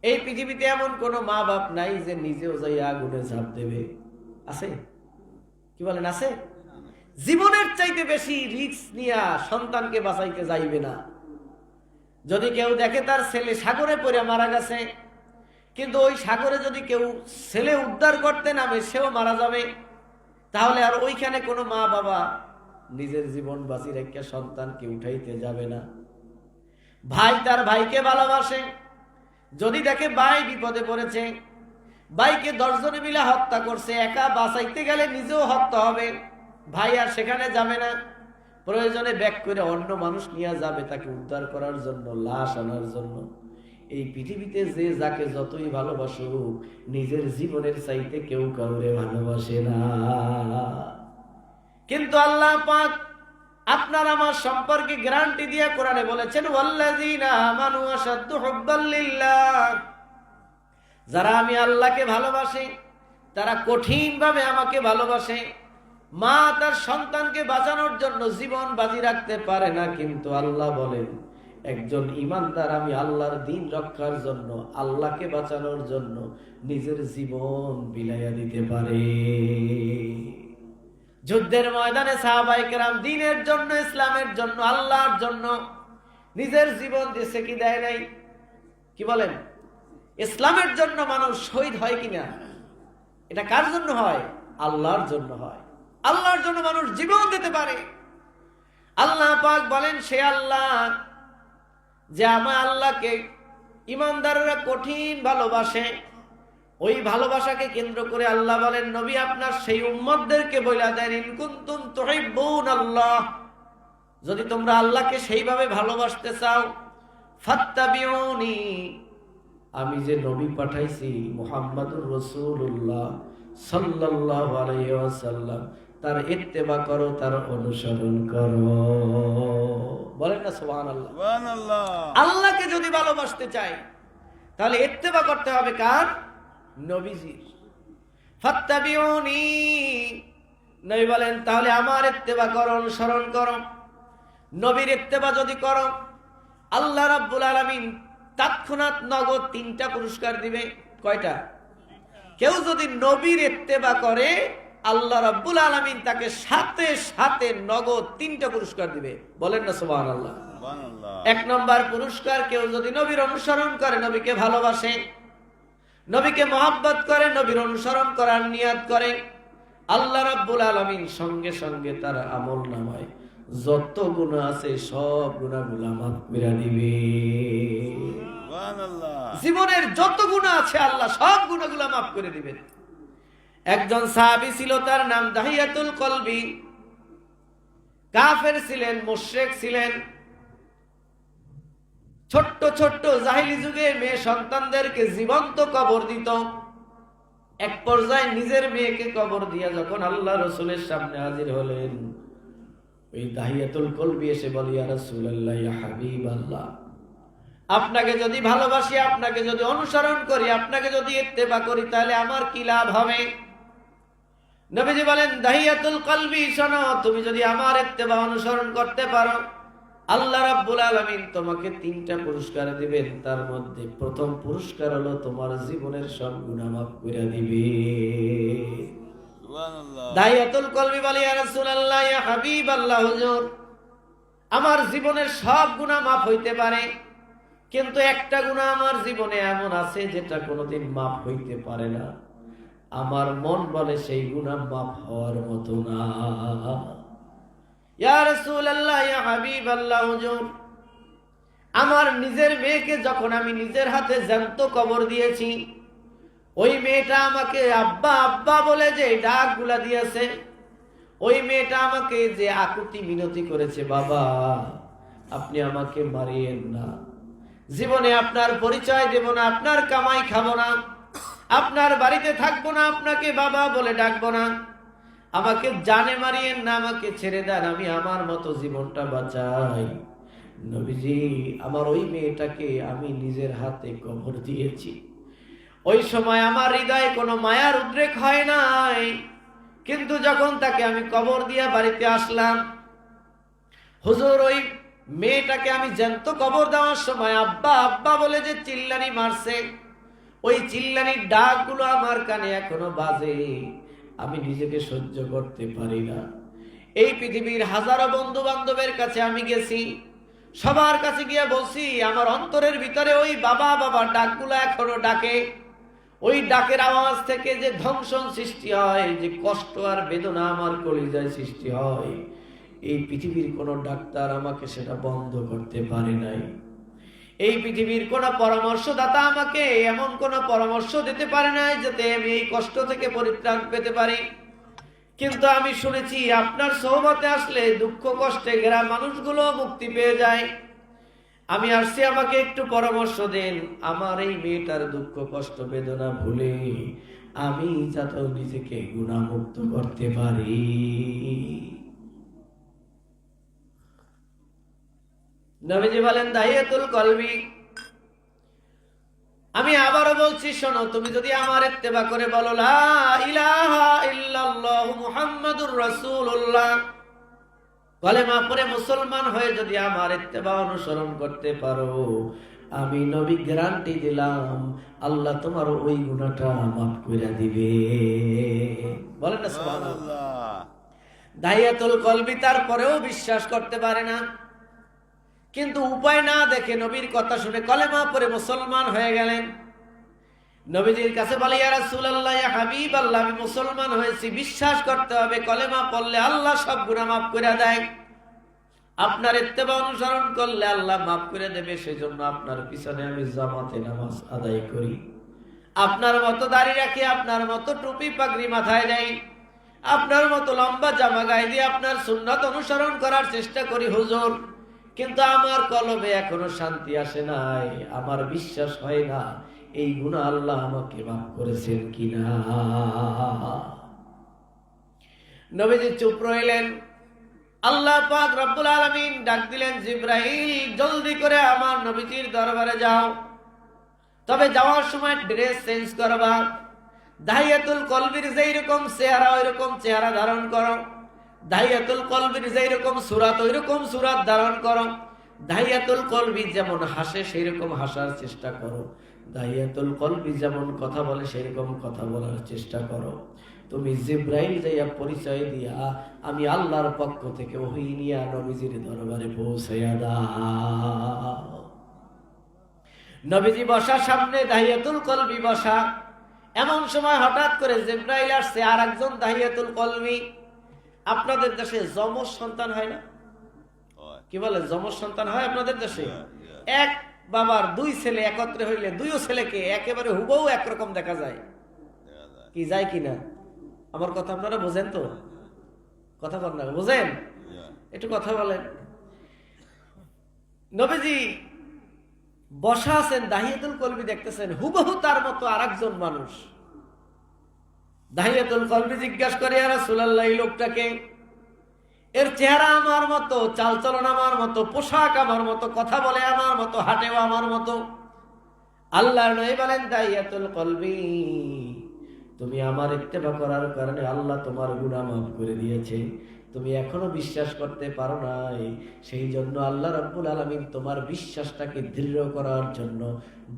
এই পৃথিবীতে এমন কোন মা বাপ নাই যে নিজেও যাই আগুনে ঝাঁপ দেবে? আছে? কি বলেন আছে? জীবনের চাইতে বেশি রিস্ক নিয়ে সন্তানকে বাঁচাইতে যাইবে না। যদি কেউ দেখে তার ছেলে সাগরে পড়ে মারা গেছে, কিন্তু ওই সাগরে যদি কেউ ছেলে উদ্ধার করতে নামে সেও মারা যাবে, তাহলে আর ওইখানে কোনো মা বাবা নিজের জীবন বাঁচি রেখে সন্তানকে উঠাইতে যাবে না। ভাই তার ভাইকে ভালোবাসে, যদি দেখে ভাই বিপদে পড়েছে, ভাইকে 10 জনে মিলে হত্যা করছে, একা বাঁচাইতে গেলে নিজেও হত্যা হবে, ভাই আর সেখানে যাবে না, প্রয়োজনে ব্যাক করে অন্য মানুষ নিয়ে যাবে তাকে উদ্ধার করার জন্য, লাশ আনার জন্য। এই পৃথিবীতে যে যাকে যতই ভালোবাসুক নিজের জীবনের চাইতে কেউ কাউরে ভালোবাসে না। কিন্তু আল্লাহ পাক আপনার আমার সম্পর্কে গ্যারান্টি দিয়ে কোরআনে বলেছেন ওয়াল্লাযীনা আমানু আশাদ্দু হুব্বাল লিল্লাহ, যারা আমি আল্লাহকে ভালোবাসে তারা কঠিনভাবে আমাকে ভালোবাসে। মা তার সন্তানকে বাঁচানোর জন্য জীবন বাজি রাখতে পারে না, কিন্তু আল্লাহ বলেন একজন ঈমানদার আমি আল্লাহর দ্বীন রক্ষার জন্য, আল্লাহকে বাঁচানোর জন্য নিজের জীবন বিলাইয়া দিতে পারে। যুদ্ধের ময়দানে সাহাবায়ে কেরাম দ্বীনের জন্য, ইসলামের জন্য, আল্লাহর জন্য নিজের জীবন দিয়েছে কি দেয় নাই? কি বলেন? ইসলামের জন্য মানুষ শহীদ হয় কিনা? এটা কার জন্য হয়? আল্লাহর জন্য হয়। আল্লাহর জন্য মানুষ জীবন দিতে পারে। আল্লাহ পাক বলেন সে আল্লাহ যে আমার আল্লাহকে ঈমানদাররা কঠিন ভালোবাসে। ওই ভালোবাসাকে কেন্দ্র করে আল্লাহ বলেন নবী আপনার সেই উম্মতদেরকে বইলা দেন ইন কুনতুম তুহিব্বুনাল্লাহ, যদি তোমরা আল্লাহকে সেইভাবে ভালোবাসতে চাও, ফাত্তাবিউনি, আমি যে নবী পাঠাইছি মুহাম্মাদুর রাসূলুল্লাহ সাল্লাল্লাহু আলাইহি ওয়াসাল্লাম, তার ইত্তেবা করো, তার অনুসরণ করো। বলেন না সুবহানাল্লাহ। সুবহানাল্লাহ। আল্লাহকে যদি ভালোবাসতে চাই তাহলে ইত্তেবা করতে হবে কার? নবীজির। ফাত্তাবিউনি, নবী বলেন তাহলে আমার ইত্তেবা করো, অনুসরণ করো। নবীর ইত্তেবা যদি করো আল্লাহ রাব্বুল আলামিন তৎক্ষণাৎ নগদ 3টা পুরস্কার দিবে। কয়টা? কেউ যদি নবীর ইত্তেবা করে আল্লাহ রাব্বুল আলামিন তাকে সাথে সাথে নগদ 3টা পুরস্কার দিবে। বলেন না সুবহানাল্লাহ। সুবহানাল্লাহ। 1 নম্বর পুরস্কার, কেউ যদি নবীর অনুসরণ করে, নবীকে ভালোবাসে, নবীকে মহব্বত করে, নবীর অনুসরণ করার নিয়ত করে, আল্লাহ রাব্বুল আলামিন সঙ্গে সঙ্গে তার আমলনামায় যত গুনাহ আছে সব গুনাহগুলো মাফ করে দিবে। সুবহানাল্লাহ। জীবনের যত গুনাহ আছে আল্লাহ সব গুনাহগুলো মাফ করে দিবেন। একজন সাহাবী ছিল, তার নাম দাহিয়াতুল কলবি। কাফের ছিলেন, মুশরিক ছিলেন। ছোট্ট ছোট্ট জাহিলি যুগে মেয়ে সন্তানদেরকে জীবন্ত কবর দিত। এক পর্যায়ে নিজের মেয়েকে কবর দিয়া যখন আল্লাহ রাসূলের সামনে হাজির হলেন, ওই দাহিয়াতুল কলবি এসে বলে ইয়া রাসূলুল্লাহ, ইয়া হাবিবাল্লাহ, আপনাকে যদি ভালোবাসি, আপনাকে যদি অনুসরণ করি, আপনাকে যদি ইত্তেবা করি, তাহলে আমার কি লাভ হবে? নবীজি বলেন দাহিয়াতুল কলবি, শোনো, তুমি যদি আমার ইত্তেবা অনুসরণ করতে পারো, আল্লাহ রাব্বুল আলামিন তোমাকে 3টা পুরস্কার দিবেন। তার মধ্যে প্রথম পুরস্কার হলো তোমার জীবনের সব গুনাহ মাফ করে দিবে। সুবহানাল্লাহ। দাহিয়াতুল কলবি বলে ইয়া রাসূলুল্লাহ, ইয়া হাবিবাল্লাহ, হুজুর, আমার জীবনের সব গুনাহ মাফ হইতে পারে, কিন্তু একটা গুনাহ আমার জীবনে এমন আছে যেটা কোনোদিন মাফ হইতে পারে না। আমার মন বলে সেই গুনাহ মাফ হওয়ার মতো না। ইয়া রাসূলুল্লাহ, ইয়া হাবিবাল্লাহ, হুজুর, আমার নিজের মেয়েকে যখন আমি নিজের হাতে জ্যান্ত কবর দিয়েছি, ওই মেয়েটা আমাকে আব্বা আব্বা বলে যে ডাকগুলা দিয়েছে, ওই মেয়েটা আমাকে যে আকুতি মিনতি করেছে, বাবা আপনি আমাকে মারিয়েন না, জীবনে আপনার পরিচয় দেব না, আপনার কামাই খাবো না, আপনার বাড়িতে থাকবো না, আপনাকে বাবা বলে ডাকবো না, আমাকে জানে মারিয়েন না, আমাকে ছেড়ে দেন, আমি আমার মতো জীবনটা বাঁচাই। নবীজি আমার ওই মেয়েটাকে আমি নিজের হাতে কবর দিয়েছি। ওই সময় আমার হৃদয়ে কোনো মায়ার উদ্রেক হয় নাই, কিন্তু যখন তাকে আমি কবর দিয়ে বাড়িতে আসলাম, হুজুর ওই মেয়েটাকে আমি জ্যান্ত কবর দেওয়ার সময় আব্বা আব্বা বলে যে চিল্লানি মারছে, ওই চিল্লানির ডাকগুলো আমার কানে এখনো বাজে, আমি নিজেকে সহ্য করতে পারি না। এই পৃথিবীর হাজারো বন্ধু বান্ধবের কাছে আমি গেছি, সবার কাছে গিয়ে বলছি, আমার অন্তরের ভিতরে ওই বাবা বাবা ডাকগুলো এখনো ডাকে। ওই ডাকের আওয়াজ থেকে যে ধ্বংসন সৃষ্টি হয়, যে কষ্ট আর বেদনা আমার কলিজায় সৃষ্টি হয়, এই পৃথিবীর কোনো ডাক্তার আমাকে সেটা বন্ধ করতে পারে নাই। এই পৃথিবীর কোনো পরামর্শদাতা আমাকে এমন কোনো পরামর্শ দিতে পারে নাই যাতে আমি এই কষ্ট থেকে পরিত্রাণ পেতে পারি। কিন্তু আমি শুনেছি আপনার সোহবতে আসলে দুঃখ কষ্টে ঘেরা মানুষগুলো মুক্তি পেয়ে যায়। আমি আসছি, আমাকে একটু পরামর্শ দেন, আমার এই মেয়েটার দুঃখ কষ্ট বেদনা ভুলে আমি যাতে নিজেকে গুণামুক্ত করতে পারি। নবীজি বলেন দাহিয়াতুল কলবি, আমি আবারও বলছি শোনো, তুমি যদি আমার ইত্তেবা করে বলো লা ইলাহা ইল্লাল্লাহু মুহাম্মাদুর রাসূলুল্লাহ, কালেমা পড়ে মুসলমান হয়ে যদি আমার ইত্তেবা অনুসরণ করতে পারো, আমি নবী গ্যারান্টি দিলাম আল্লাহ তোমার ওই গুনাহটা মাফ করে দিবে। বলেন না সুবহানাল্লাহ। দাহিয়াতুল কলবি তারপরেও বিশ্বাস করতে পারে না, কিন্তু উপায় না দেখে নবীর কথা শুনে কলেমা পড়ে মুসলমান হয়ে গেলেন। নবীজির কাছে বলে ইয়া রাসূলুল্লাহ, ইয়া হাবিবাল্লাহ, আমি মুসলমান হয়েছি, বিশ্বাস করতে হবে কলেমা পড়লে আল্লাহ সব গুনাহ মাফ করে দেয়, আপনার ইত্তেবা অনুসরণ করলে আল্লাহ মাফ করে দেবে, সেজন্য আপনার পিছনে আমি জামাতে নামাজ আদায় করি, আপনার মতো দাড়ি রাখি, আপনার মতো টুপি পাগড়ি মাথায় দেই, আপনার মতো লম্বা জামা গায়ে দিয়ে আপনার সুন্নাত অনুসরণ করার চেষ্টা করি হুজুর, কিন্তু আমার কলবে এখনো শান্তি আসে নাই, আমার বিশ্বাস হয় না এই গুনাহ আল্লাহ আমাকে মাফ করেছেন কিনা। নবীজি চুপ রইলেন। আল্লাহ পাক রব্বুল আলামিন ডাক দিলেন, জিবরাইল জলদি করে আমার নবীজির দরবারে যাও, তবে যাওয়ার সময় ড্রেস চেঞ্জ করবা, দাহিয়াতুল কলবির যেই রকম চেহারা ওই রকম চেহারা ধারণ করো, দাহিয়াতুল কলবির যেই রকম সূরাত ওই রকম সূরাত ধারণ করো, দাহিয়াতুল কলবি যেমন হাসে সেই রকম হাসার চেষ্টা করো, দাহিয়াতুল কলবি যেমন কথা বলে সেই রকম কথা বলার চেষ্টা করো। তুমি জিবরাইল যাইয়া পরিচয় দিয়া আমি আল্লাহর পক্ষ থেকে ওহী নিয়া নবীজির দরবারে পৌঁছাইয়া দাও। নবীজি বসা, সামনে দাহিয়াতুল কলবি বসা। এমন সময় হঠাৎ করে জিবরাইল আসছে, আর একজন দাহিয়াতুল কলবি। আপনাদের দেশে যমজ সন্তান হয় না? কি বলে, যমজ সন্তান হয় আপনাদের দেশে? এক বাবার দুই ছেলে একত্রে হইলে দুইও ছেলেকে একেবারে হুবহু একরকম দেখা যায়, কি যায় কিনা? আমার কথা আপনারা বোঝেন তো? কথা বল না, বোঝেন? একটু কথা বলেন। নবীজি বসা আছেন, দাহিয়াতুল কলবি দেখতেছেন হুবহু তার মতো আরেকজন মানুষ। দাহিয়াতুল কলবি জিজ্ঞাসা করে, ইয়া রাসূলুল্লাহ, এই লোকটাকে, এর চেহারা আমার মতো, চালচলন আমার মতো, পোশাক আমার মতো, কথা বলে আমার মতো, হাঁটেও আমার মতো। আল্লাহর নবী বলেন, দাহিয়াতুল কলবি, তুমি আমার ইত্তেবা করার কারণে আল্লাহ তোমার গুনাহ মাফ করে দিয়েছে, তুমি এখনো বিশ্বাস করতে পারো নাই, সেই জন্য আল্লাহ রাব্বুল আলামিন তোমার বিশ্বাসটাকে দৃঢ় করার জন্য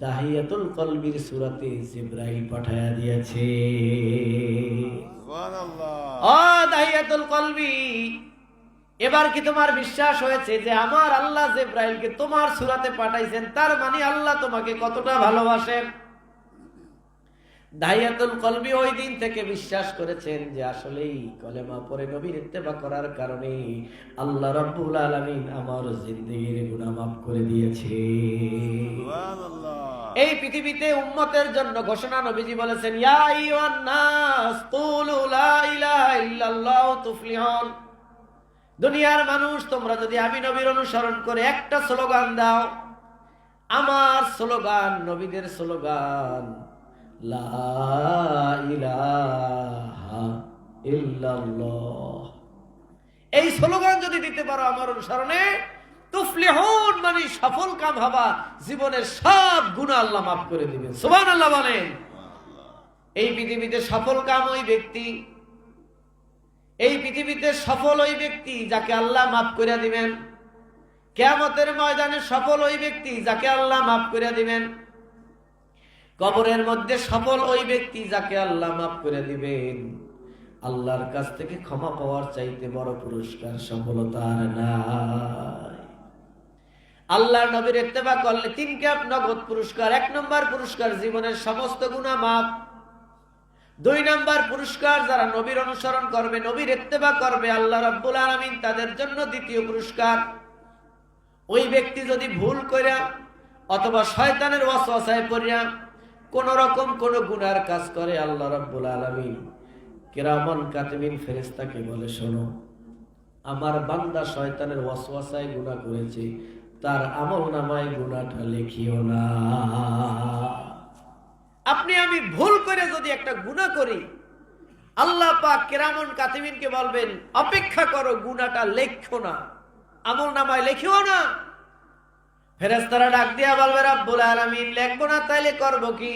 দাহিয়াতুল কলবির সূরাতে জিবরাইল পাঠায়া দিয়েছে। সুবহানাল্লাহ। ও দাহিয়াতুল কলবি, এবার কি তোমার বিশ্বাস হয়েছে যে আমার আল্লাহ জিবরাইলকে তোমার সূরাতে পাঠাইছেন, তার মানে আল্লাহ তোমাকে কতটা ভালোবাসেন? দাহিয়াতুল কলবি ওই দিন থেকে বিশ্বাস করেছেন যে আসলেই কলেমা পড়ে নবীর ইত্তেবা করার কারণে আল্লাহ রাব্বুল আলামিন আমার জিন্দেগির গুনাহ মাফ করে দিয়েছে। এই পৃথিবীতে উম্মতের জন্য ঘোষণা নবীজি বলেছেন, ইয়া আইয়ুহান নাস কুলু লা ইলাহা ইল্লাল্লাহু তুফলিহুন। দুনিয়ার মানুষ, তোমরা যদি আমি নবীর অনুসরণ করে একটা স্লোগান দাও, আমার স্লোগান, নবীদের স্লোগান, লা ইলাহা ইল্লাল্লাহ, এই স্লোগান যদি দিতে পারো আমার অনুসরণে, তুফলিহুন মানে সফল কাম হবা, জীবনের সব গুনাহ আল্লাহ মাফ করে দিবেন। সুবহানাল্লাহ বলেন। এই পৃথিবীতে সফল কাম ওই ব্যক্তি, এই পৃথিবীতে সফল ওই ব্যক্তি যাকে আল্লাহ মাফ করে দিবেন। কিয়ামতের ময়দানে সফল ওই ব্যক্তি যাকে আল্লাহ মাফ করে দিবেন। কবরের মধ্যে সফল ওই ব্যক্তি যাকে আল্লাহ মাফ করে দিবেন। আল্লাহর কাছ থেকে ক্ষমা পাওয়ার চাইতে বড় পুরস্কার সফলতা আর নাই। আল্লাহর নবীর ইত্তেবা করলে 3 ক্যাপ নগদ পুরস্কার। 1 নম্বর পুরস্কার জীবনের সমস্ত গুনাহ মাফ। 2 নম্বর পুরস্কার যারা নবীর অনুসরণ করবে, নবীর ইত্তেবা করবে, আল্লাহ রাব্বুল আলামিন তাদের জন্য 2য় পুরস্কার। ওই ব্যক্তি যদি ভুল কইরা অথবা শয়তানের ওয়াসওয়াসায় পড়িয়া কোন রকম কোন গুনার কাজ করে, আল্লাহ রাব্বুল আলামিন কিরামান কাতিবিন ফেরেশতাকে বলে, শোনো, আমার বান্দা শয়তানের ওয়াসওয়াসায় গুনাহ করেছে, তার আমলনামায় গুনাহটা লিখিও না। আপনি আমি ভুল করে যদি একটা গুনাহ করি, আল্লাহ পাক কিরামান কাতিবিনকে বলবেন, অপেক্ষা করো, গুনাহটা লেখো না, আমলনামায় লিখিও না। ফেরেশতারা ডাক দিয়া বলবে, রাব্বুল আলামিন লিখবো না তাইলে করব কি?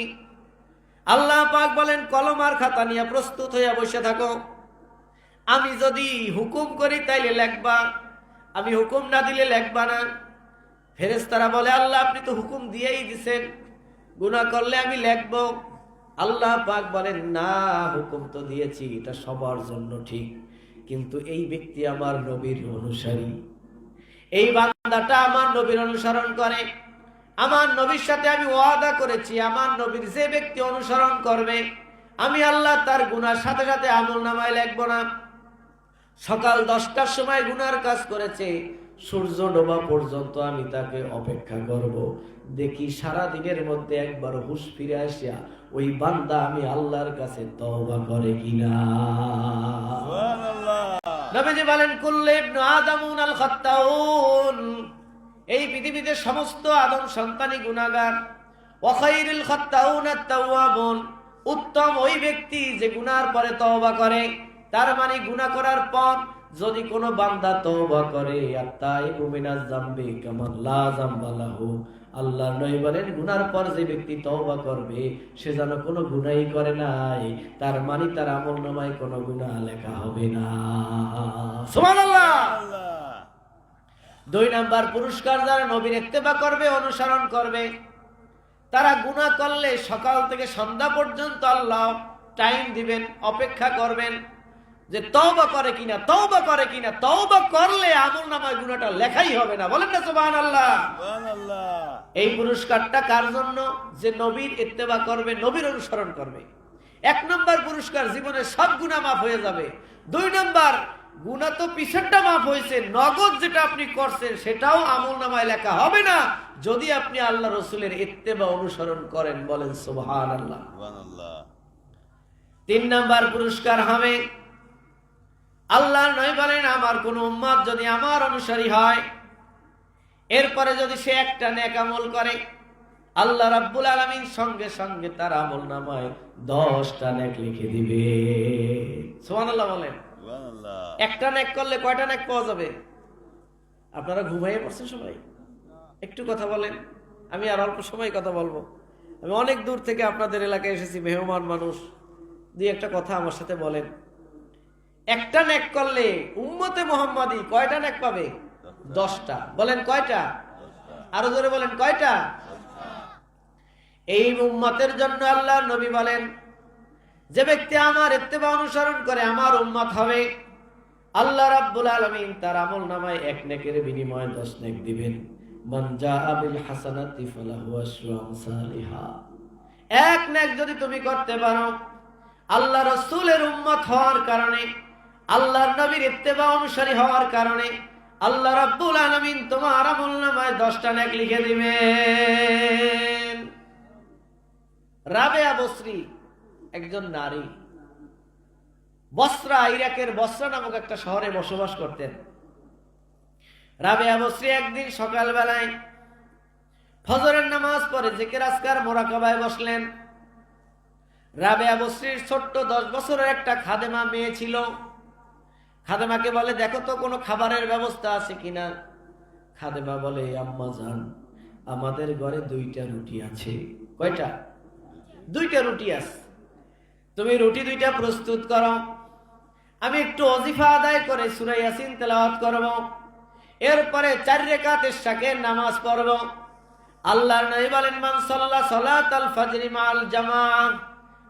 আল্লাহ পাক বলেন, কলম আর খাতা নিয়ে প্রস্তুত হইয়া বসে থাকো। আমি যদি হুকুম করি তাইলে লিখবা, আমি হুকুম না দিলে লিখবা না। ফেরেশতারা বলে, আল্লাহ আপনি তো হুকুম দিয়েই দিছেন, গুনাহ করলে আমি লিখব। আল্লাহ পাক বলেন, না, হুকুম তো দিয়েছি, এটা সবার জন্য ঠিক, কিন্তু এই ব্যক্তি আমার নবীর অনুসারী, এই বান্দাটা আমার নবীর অনুসরণ করে, আমার নবীর সাথে আমি ওয়াদা করেছি, আমার নবীর যে ব্যক্তি অনুসরণ করবে, আমি আল্লাহ তার গুনার সাথে সাথে আমলনামায় লিখব না। সকাল 10টার সময় গুনার কাজ করেছে, সূর্য ডোবা পর্যন্ত আমি তাকে অপেক্ষা করব, দেখি সারা দিনের মধ্যে একবার হুঁশ ফিরে আসিয়া ওই বান্দা আমি আল্লাহর কাছে তওবা করে কিনা। সুবহানাল্লাহ। নবীজি বলেন, কুল্লু ইবনু আদামুন আল খাত্তাউন, এই পৃথিবীতে সমস্ত আদম সন্তানই গুনাহগার। ওয়া খায়রুল খাত্তাউন আত-তাওয়াবুন, উত্তম ওই ব্যক্তি যে গুনার পরে তওবা করে। তার মানে গুনাহ করার পর যদি কোনো বান্দা তওবা করে, আত-তাইবু মিনাজ যামবি কামান লা যামবা লাহু, আল্লাহ নবী বলেন, গুনার পর যে ব্যক্তি তওবা করবে সে যেন কোনো গুনাহই করে নাই, তার মানে তার আমলনামায় কোনো গুনাহ লেখা হবে না। সুবহানাল্লাহ। 2 নাম্বার পুরস্কার যারা নবীর ইত্তেবা করবে, অনুসরণ করবে, তারা গুনাহ করলে সকাল থেকে সন্ধ্যা পর্যন্ত আল্লাহ টাইম দিবেন, অপেক্ষা করবেন যে তওবা করে কিনা, তওবা করে কিনা। তওবা করলে আমলনামায় গুনাহটা লেখাই হবে না। বলেন না সুবহানাল্লাহ। সুবহানাল্লাহ। এই পুরস্কারটা কার জন্য? যে নবীর ইত্তেবা করবে, নবীর অনুসরণ করবে। 1 নম্বর পুরস্কার, জীবনের সব গুনাহ মাফ হয়ে যাবে। 2 নম্বর, গুনাহ তো পিছনটা মাফ হয়েছে, নগদ যেটা আপনি করছেন সেটাও আমলনামায় লেখা হবে না যদি আপনি আল্লাহ রাসূলের ইত্তেবা অনুসরণ করেন। বলেন সুবহানাল্লাহ। সুবহানাল্লাহ। 3 নম্বর পুরস্কার হবে, আল্লাহ নবী বলেন, আমার কোন উম্মত যদি আমার অনুসারী হয়, এরপরে যদি সে একটা নেক আমল করে, আল্লাহ রাব্বুল আলামিন সঙ্গে সঙ্গে তার আমলনামায় 10টা নেক লিখে দিবে। সুবহানাল্লাহ বলেন। সুবহানাল্লাহ। একটা নেক করলে কয়টা নেক পাওয়া যাবে? আপনারা ঘুমাইয়ে পড়ছেন সবাই? একটু কথা বলেন, আমি আর অল্প সময় কথা বলবো। আমি অনেক দূর থেকে আপনাদের এলাকায় এসেছি, মেহমান মানুষ, 2-1টা কথা আমার সাথে বলেন। একটা নেক করলে উম্মতে মুহাম্মাদি কয়টা নেক পাবে? 10টা। বলেন কয়টা? আরো জোরে বলেন কয়টা? এই উম্মতের জন্য আল্লাহ নবী বলেন, যে ব্যক্তি আমার ইত্তেবা অনুসরণ করে আমার উম্মত হবে, আল্লাহ রাব্বুল আলামিন তার আমলনামায় 1 নেকের বিনিময়ে 10 নেক দিবেন। মান জাআ বিল হাসানাতি ফালাহু আশরু আমসালিহা। এক নেক যদি তুমি করতে পারো, আল্লাহ রাসূলের উম্মত হওয়ার কারণে, আল্লাহর নবীর ইত্তেবা অনুসারী হওয়ার কারণে আল্লাহ রাব্বুল আলামিন তোমার আমলনামায় 10টা নেক লিখে দিবেন। রাবেয়া বসরি একজন নারী, বসরা, ইরাকের বসরা নামক একটা শহরে বসবাস করতেন। রাবেয়া বসরি একদিন সকালবেলায় ফজরের নামাজ পড়ে জিকির আজকার মোরাকাবায় বসলেন। রাবেয়া বসরির ছোট্ট 10 বছরের একটা খাদেমা মেয়ে ছিল। খাদেমাকে বলে, দেখো তো কোনো খাবারের ব্যবস্থা আছে কিনা। খাদেমা বলে, আম্মা জান, আমাদের ঘরে 2টা রুটি আছে। কয়টা? 2টা রুটি আছে। তুমি রুটি 2টা প্রস্তুত করো, আমি একটু ওজিফা আদায় করে সূরা ইয়াসিন তেলাওয়াত করব, এরপরে 4 রাকাত ইশাকের নামাজ পড়ব। আল্লাহর নবী বলেন, মান সাল্লা সালাতাল ফজরি মাল জামাআহ,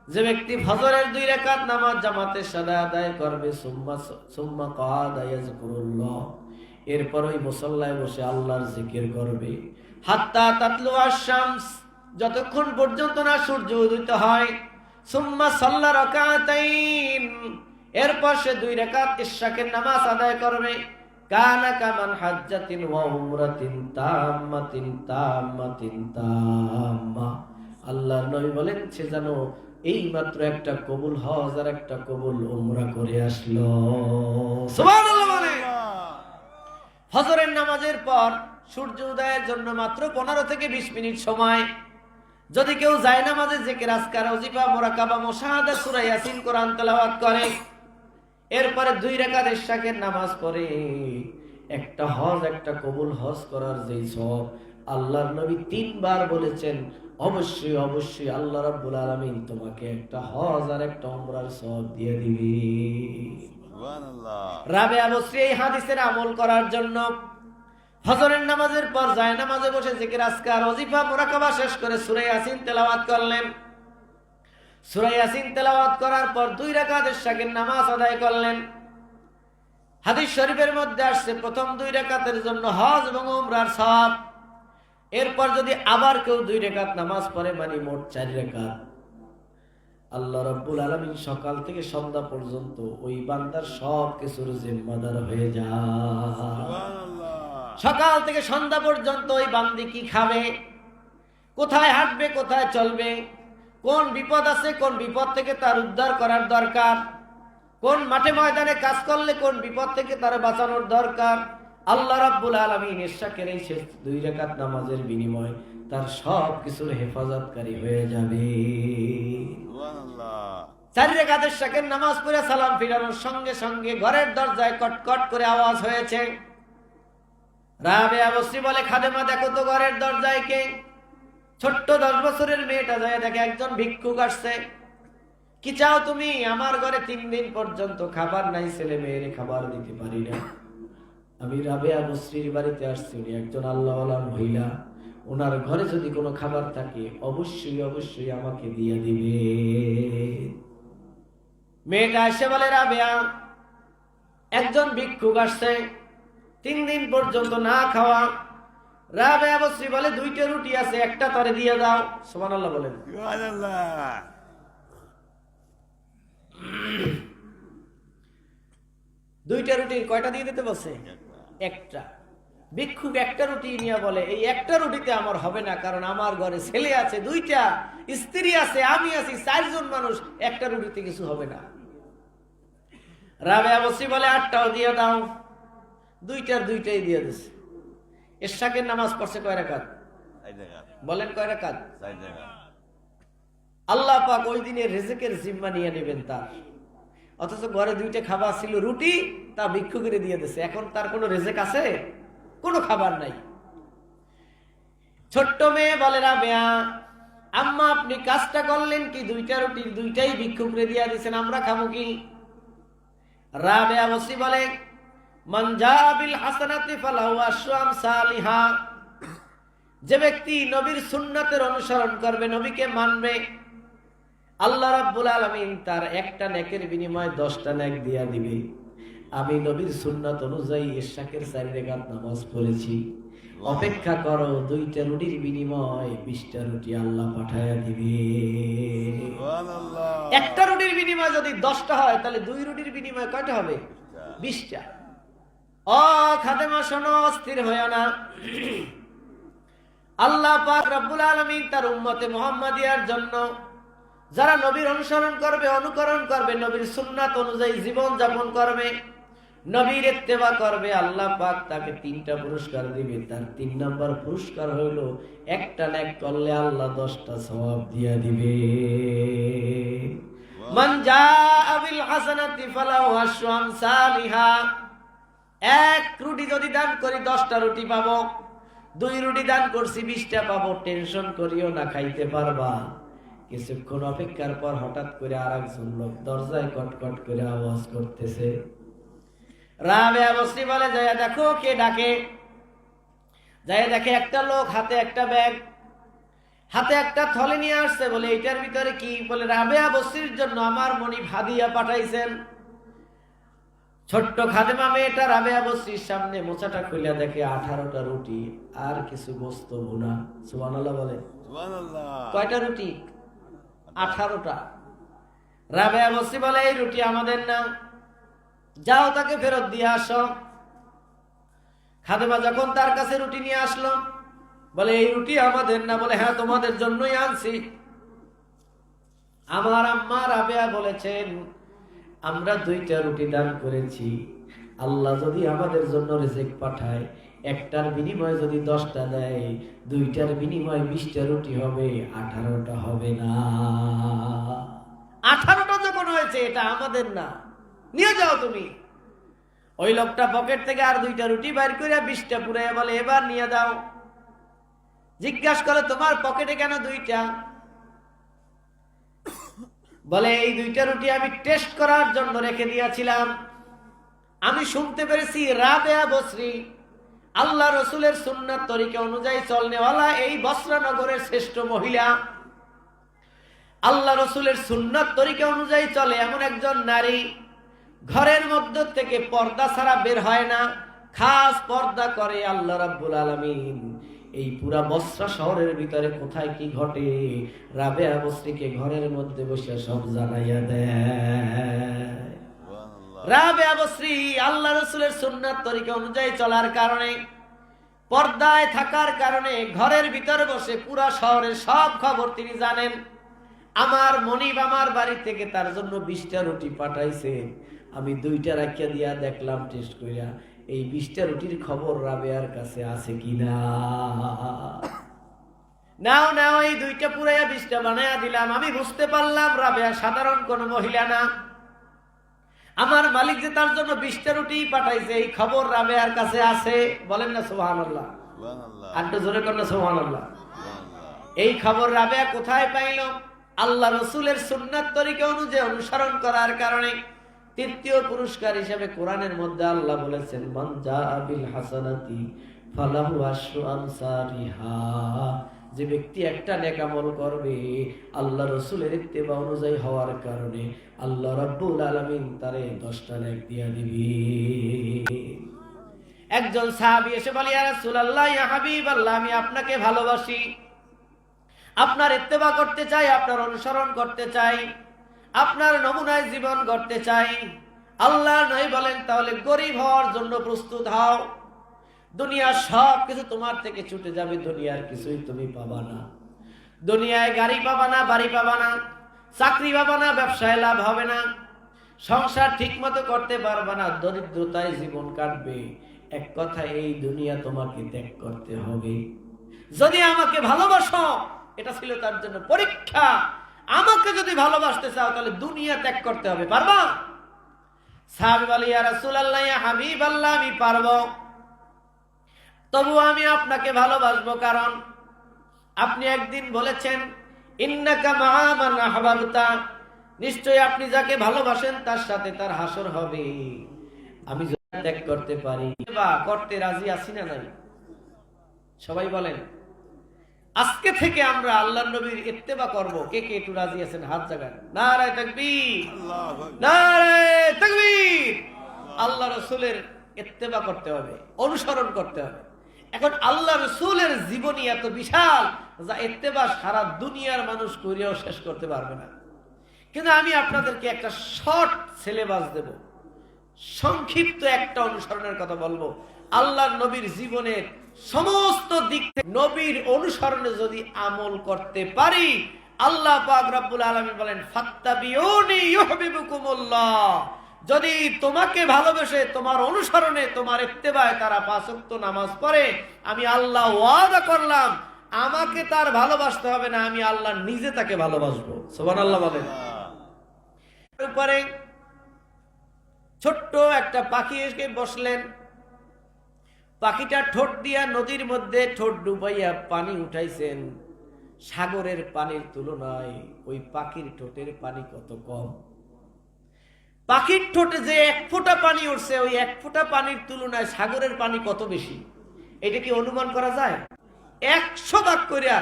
যে ব্যক্তি ফজরের 2 রাকাত নামাজ জামাতের সাথে আদায় করবে, সুম্মা কাদা ইয়াজকুরুল্লাহ, এরপর ওই মুসাল্লায় বসে আল্লাহর জিকির করবে, হাত্তা তাতলু আশ-শামস, যতক্ষণ পর্যন্ত না সূর্য উদিত হয়, সুম্মা সাল্লা রাকাতাইন, এরপর সে 2 রাকাত ইশাকের নামাজ আদায় করবে, কানা কামান হাজ্জাতিন ওয়া উমরাতিন তাম্মাতিন তাম্মাতিন তাম্মা, আল্লাহর নবী বলেন সে জানো এই মাত্র একটা কবুল হজ আর একটা কবুল উমরা করে আসলো। সুবহানাল্লাহ বলেন। ফজরের নামাজের পর সূর্য উদয়ের জন্য মাত্র 15 থেকে 20 মিনিট সময়। যদি কেউ যায় নামাজে জিকির আজকার ওজিফা মুরাকাবা মুশাহাদা সূরা ইয়াসিন কোরআন তেলাওয়াত করে, এরপরে 2 রাকাত ইশাকের নামাজ পড়ে, একটা হজ একটা কবুল হজ করার যেই সওয়াব আল্লাহর নবী 3 বার বলেছেন, অবশ্যই অবশ্যই আল্লাহ রাব্বুল আলামিন তোমাকে একটা হজ আর একটা উমরার সওয়াব দিয়ে দিবে। সুবহানাল্লাহ। রাবেয়া বসরি এই হাদিসের আমল করার জন্য ফজরের নামাজের পর যায় নামাজে বসে জিকির আজকার ওজিফা মুরাকাবা শেষ করে সূরা ইয়াসিন তেলাওয়াত করলেন। সূরা ইয়াসিন তেলাওয়াত করার পর 2 রাকাত ইশাকের নামাজ আদায় করলেন। হাদিস শরীফের মধ্যে আসছে প্রথম 2 রাকাতের জন্য হজ এবং উমরার সওয়াব, এরপর যদি আবার কেউ 2 রাকাত নামাজ পড়ে, মানে মোট 4 রাকাত, আল্লাহ রাব্বুল আলামিন সকাল থেকে সন্ধ্যা পর্যন্ত ওই বান্দার সব কিছুর জিম্মাদার হয়ে যায়। সুবহানাল্লাহ। সকাল থেকে সন্ধ্যা পর্যন্ত ওই বান্দি কি খাবে, কোথায় হাঁটবে, কোথায় চলবে, কোন বিপদ আছে, কোন বিপদ থেকে তার উদ্ধার করার দরকার, কোন মাঠে ময়দানে কাজ করলে কোন বিপদ থেকে তার বাঁচানোর দরকার, আল্লাহ রাব্বুল আলামিন ইশাকের এই শেষ 2 রাকাত নামাজের বিনিময়ে তার সব কিছুর হেফাজতকারী হয়ে যাবে। সুবহানাল্লাহ। 4 রাকাত ইশাকের নামাজ পড়ে সালাম ফিরানোর সঙ্গে সঙ্গে ঘরের দরজায় কটকট করে আওয়াজ হয়েছে। রাবেয়া বসরি বলে, খাদেমা দেখো তো ঘরের দরজায় কে। ছোট্ট 10 বছরের মেয়েটা যায় দেখে একজন ভিক্ষুক আসছে। কি চাও তুমি? আমার ঘরে 3 দিন পর্যন্ত খাবার নাই, ছেলে মেয়েরে খাবার দিতে পারি না। আমি রাবেয়া বসরির বাড়িতে আসছি, উনি একজন আল্লাহওয়ালা মহিলা, ওনার ঘরে যদি কোনো খাবার থাকে অবশ্যই অবশ্যই আমাকে দিয়ে দিবে। মেয়েটা এসে বলে, রাবেয়া, একজন ভিক্ষুক আসছে, 3 দিন পর্যন্ত না খাওয়া। রাবেয়া বসরি বলে, 2টা রুটি আছে, একটা তারে দিয়ে দাও। সুবহানাল্লাহ বলেন। সুবহানাল্লাহ। 2টা রুটির কয়টা দিয়ে দিতে বলছে? একটা। ভিক্ষুক একটা রুটি নিয়ে বলে, এই একটা রুটিতে আমার হবে না, কারণ আমার ঘরে ছেলে আছে 2টা, স্ত্রী আছে, আমি আছি, 4 জন মানুষ, একটা রুটিতে কিছু হবে না। রাবেয়া বসরি বলে, 8টাও দিয়ে দাও। 2টার 2টাই দিয়ে দিছে। ইশাকের নামাজ পড়ছে কয় রাকাত? 4 রাকাত। বলেন কয় রাকাত? 4 রাকাত। আল্লাহ পাক ওই দিনের রিজিকের জিম্মা নিয়ে নেবেন তার, অথচ ঘরে 2টা খাবার ছিল, রুটি তা ভিক্ষুকের দিয়ে দিছে। এখন তার কোনো রিজিক আছে? কোনো খাবার নাই। ছোট্ট মেয়ে বলে, রাবেয়া, আম্মা আপনি কাজটা করলেন কি? 2টা রুটির 2টাই ভিক্ষুকরে দিয়ে দিয়েছেন, আমরা খাবো কি? রাবেয়া বসরি বলে, মান জাআ বিল হাসানাতি ফালাহু আশরু আমসালিহা, যে ব্যক্তি নবীর সুন্নাতের অনুসরণ করবে, নবীকে মানবে, আল্লাহ রাব্বুল আলামিন তার একটা নেকের বিনিময়ে 10টা নেক দিয়া দিবে। আমি নবীর সুন্নাত অনুযায়ী ইশাকের 4 রাকাত নামাজ পড়েছি, অপেক্ষা করো, 2টা রুটির বিনিময় 20টা রুটি আল্লাহ পাঠায়া দিবে। একটা রুটির বিনিময় যদি 10টা হয় তাহলে 2 রুটির বিনিময় কয়টা হবে? 20টা। ও খাদেমা শোনো, অস্থির হয়ো না। আল্লাহ পাক রব্বুল আলামিন তার উম্মতে মুহাম্মাদিয়ার জন্য যারা নবীর অনুসরণ করবে, অনুকরণ করবে, নবীর সুন্নাত অনুযায়ী জীবন যাপন করবে, নবীর ইত্তেবা করবে, আল্লাহ পাক তাকে 3টা পুরস্কার দিবে। তার 3 নম্বর পুরস্কার হলো একটা নেক করলে আল্লাহ 10টা সওয়াব দিয়া দিবে। মান জাআ বিল হাসানাতি ফালাহু আশরু আমসালিহা। 1 রুটি যদি দান করি 10টা রুটি পাবো, 2 রুটি দান করছি 20টা পাবো। টেনশন করিও না, খাইতে পারবা। কিছুক্ষণ অপেক্ষার পর হঠাৎ করে আরেকজন লোক দরজায় কটকট করে আওয়াজ করতেছে। রাবেয়া বসরি বলে, যায় দেখো কে ডাকে। যায় দেখে একটা লোক হাতে একটা ব্যাগ, হাতে একটা থলে নিয়ে আসছে। বলে এটার ভিতরে কি? বলে রাবেয়া বসরির জন্য আমার মনিব হাদিয়া পাঠাইছেন। ছোট্ট খাদেমা মেয়েটা রাবেয়া বসরির সামনে মোচাটা খুলে দেখে 18টা রুটি আর কিছু গোস্ত ভুনা। সুবহানাল্লাহ বলে। কয়টা রুটি? 18টা। রাবেয়া বসরি বলে, এই রুটি আমাদের না, যাও তাকে ফেরত দিয়ে আসো। খাদেমা যখন তার কাছে রুটি নিয়ে আসলো, বলে এই রুটি আমাদের না। বলে হ্যাঁ, তোমাদের জন্যই আনছি। আমার আম্মা রাবেয়া বলেছেন, আমরা 2টা রুটি দান করেছি, আল্লাহ যদি আমাদের জন্য রিজিক পাঠায়, একটার বিনিময়ে যদি 10টা দেয়, 2টার বিনিময়ে 20টা রুটি হবে, 18টা হবে না। 18টা যখন হয়েছে, এটা আমাদের না, নিয়ে যাও তুমি। ওই লোকটা পকেট থেকে আর 2টা রুটি বাইর করে 20টা পুরাইয়া বলে, এবার নিয়ে যাও। জিজ্ঞাসা করে, তোমার পকেটে কেন 2টা? বলে এই 2টা রুটি আমি টেস্ট করার জন্য রেখে দিয়েছিলাম। আমি শুনতে পেরেছি রাবেয়া বসরি আল্লাহ রসুলের সুন্নাত তরিকা অনুযায়ী চলনেওয়ালা এই বসরা নগরের শ্রেষ্ঠ মহিলা। আল্লাহ রসুলের সুন্নাত তরিকা অনুযায়ী চলে এমন একজন নারী ঘরের মধ্য থেকে পর্দা ছাড়া বের হয় না, খাস পর্দা করে আল্লাহ রাব্বুল আলামিন। এই পুরা বসরা শহরের ভিতরে কোথায় কি ঘটে, রাবেয়া বসরিকে ঘরের মধ্যে বসে সব জানাইয়া দেয়। রাবেয়া বসরি আল্লাহ রসুলের সুন্নাত তরিকা অনুযায়ী চলার কারণে, পর্দায় থাকার কারণে ঘরের ভিতরে বসে পুরা শহরের সব খবর তিনি জানেন। আমার মনিব আমার বাড়ি থেকে তার জন্য 20টা রুটি পাঠাইছে, আমি 2টা রাখিয়া দিয়া দেখলাম টেস্ট কইরা, এই 20টা রুটির খবর রাবেয়ার কাছে আছে কিনা। নাও নাও, এই 2টা পুরাইয়া 20টা বানাইয়া দিলাম। আমি বুঝতে পারলাম রাবেয়া সাধারণ কোন মহিলা না। আমার মালিক যে তার জন্য 20টা রুটি পাঠাইছে, এই খবর রাবেয়ার কাছে আছে। বলেন না সুবহানাল্লাহ, আর তো জোরে করেন না সুবহানাল্লাহ। এই খবর রাবেয়া কোথায় পাইল? আল্লাহ রসুলের সুন্নাত তরিকা অনুযায়ী অনুসরণ করার কারণে। 3য় পুরস্কার হিসেবে কোরআনের মধ্যে আল্লাহ বলেছেন, মান জাআ বিল হাসানাতি ফালাহু আশরু আমসালিহা। যে ব্যক্তি একটা নেক আমল করবে আল্লাহ রসুলের ইত্তেবা অনুযায়ী হওয়ার কারণে, আল্লাহ রাব্বুল আলামিন তারে 10টা নেক দিয়া দিবে। একজন সাহাবী এসে বলে, ইয়া রাসূলুল্লাহ, ইয়া হাবিবাল্লাহ, আমি আপনাকে ভালোবাসি, আপনার ইত্তেবা করতে চাই, আপনার অনুসরণ করতে চাই, আপনার নমুনায় জীবন গড়তে চাই। আল্লাহ নয় বলেন, তাহলে গরিব হওয়ার জন্য প্রস্তুত হও। দুনিয়ার সব কিছু তোমার থেকে ছুটে যাবে, দুনিয়ার কিছুই তুমি পাবা না। দুনিয়ায় গাড়ি পাবা না, বাড়ি পাবা না, চাকরি পাবা না, ব্যবসায় লাভ হবে না, সংসার ঠিক মতো করতে পারবা না, দরিদ্রতায় জীবন কাটবে। এক কথা, এই দুনিয়া তোমাকে ত্যাগ করতে হবে। যদি আমাকে ভালোবাসো, এটা ছিল তার জন্য পরীক্ষা। আমাকে যদি ভালোবাসতে চাও তাহলে দুনিয়া ত্যাগ করতে হবে, পারবা? সাহাবী বলে, ইয়া রাসূলুল্লাহ, ইয়া হাবিবাল্লাহ, আমি পারবো, তবু আমি আপনাকে ভালোবাসবো, কারণ আপনি একদিন বলেছেন, ইন্নাকা মা'a মান আহবাবতা, নিশ্চয়ই আপনি যাকে ভালোবাসেন তার সাথে তার হাসর হবে। আমি যদি ত্যাগ করতে পারি বা করতে রাজি আছি না নাই? সবাই বলেন, আজকে থেকে আমরা আল্লাহর নবীর ইত্তেবা করব। কে কে একটু রাজি আছেন? হাত জাগান। নারায়ে তাকবীর, নারায়ে তাকবীর। আল্লাহ রাসূলের ইত্তেবা করতে হবে, অনুসরণ করতে হবে। এখন আল্লাহ রসুলের জীবনী এত বিশাল যা ইত্তেবা সারা দুনিয়ার মানুষ করিয়াও শেষ করতে পারবে না। কিন্তু আমি আপনাদেরকে একটা শর্ট সিলেবাস দেব, সংক্ষিপ্ত একটা অনুসরণের কথা বলবো। আল্লাহর নবীর জীবনের সমস্ত দিক থেকে নবীর অনুসরণে যদি আমল করতে পারি, আল্লাহ পাক রব্বুল আলামিন বলেন ফাত্তাবিউনি ইউহিব্বুকুমুল্লাহ, যদি তোমাকে ভালোবেসে তোমার অনুসরণে তোমার ইত্তেবায় তারা 5 ওয়াক্ত নামাজ পড়ে, আমি আল্লাহ ওয়াদা করলাম আমাকে তার ভালোবাসতে হবে না, আমি আল্লাহ নিজে তাকে ভালোবাসবো। সুবহানাল্লাহ বলেন। উপরে ছোট্ট একটা পাখি এসে বসলেন, পাখিটা ঠোঁট দিয়া নদীর মধ্যে ঠোঁট ডুবাইয়া পানি উঠাইছেন। সাগরের পানির তুলনায় ওই পাখির ঠোঁটের পানি কত কম। পাখির ঠোঁটে যে 1 ফোঁটা পানি উঠছে, ওই 1 ফোঁটা পানির তুলনায় সাগরের পানি কত বেশি, এটা কি অনুমান করা যায়? 100 ভাগ করিয়া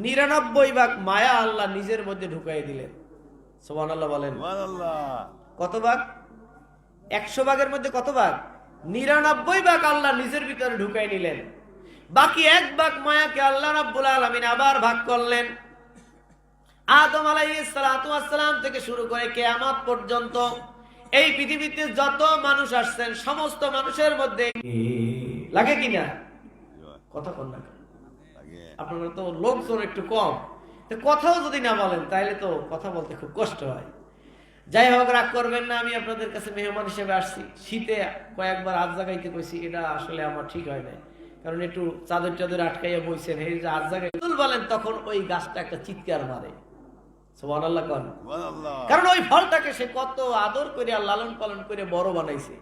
99 ভাগ মায়া আল্লাহ নিজের মধ্যে ঢুকাই দিলেন। সুবহানাল্লাহ বলেন। কত ভাগ? 100 ভাগের মধ্যে কত ভাগ? 99 ভাগ আল্লাহ নিজের ভিতরে ঢুকাই নিলেন। বাকি 1 ভাগ মায়াকে আল্লাহ রাব্বুল আলামিন আবার ভাগ করলেন। আদম আলাইহিস সালাতু ওয়াস সালাম থেকে শুরু করে কিয়ামত পর্যন্ত এই পৃথিবীতে যত মানুষ আসছেন সমস্ত মানুষের মধ্যে লাগে কিনা কথা কন না, আপনারা তো লোকজন একটু কম, তো কথাও যদি না বলেন তাহলে তো কথা বলতে খুব কষ্ট হয়। যাই হোক, রাগ করবেন না, আমি আপনাদের কাছে মেহমান হিসেবে আসছি। শীতে কয়েকবার আজ জাগাইতে কইছি, এটা আসলে আমার ঠিক হয় না, কারণ একটু চাদর চাদর আটকাইয়া বইছেন, এই যে আজ জাগাই বলেন, তখন ওই গাছটা একটা চিৎকার মারে। সুবহানাল্লাহ কোন, কারণ ওই ফলটাকে সে কত আদর করে লালন পালন করে বড় বানাইছে,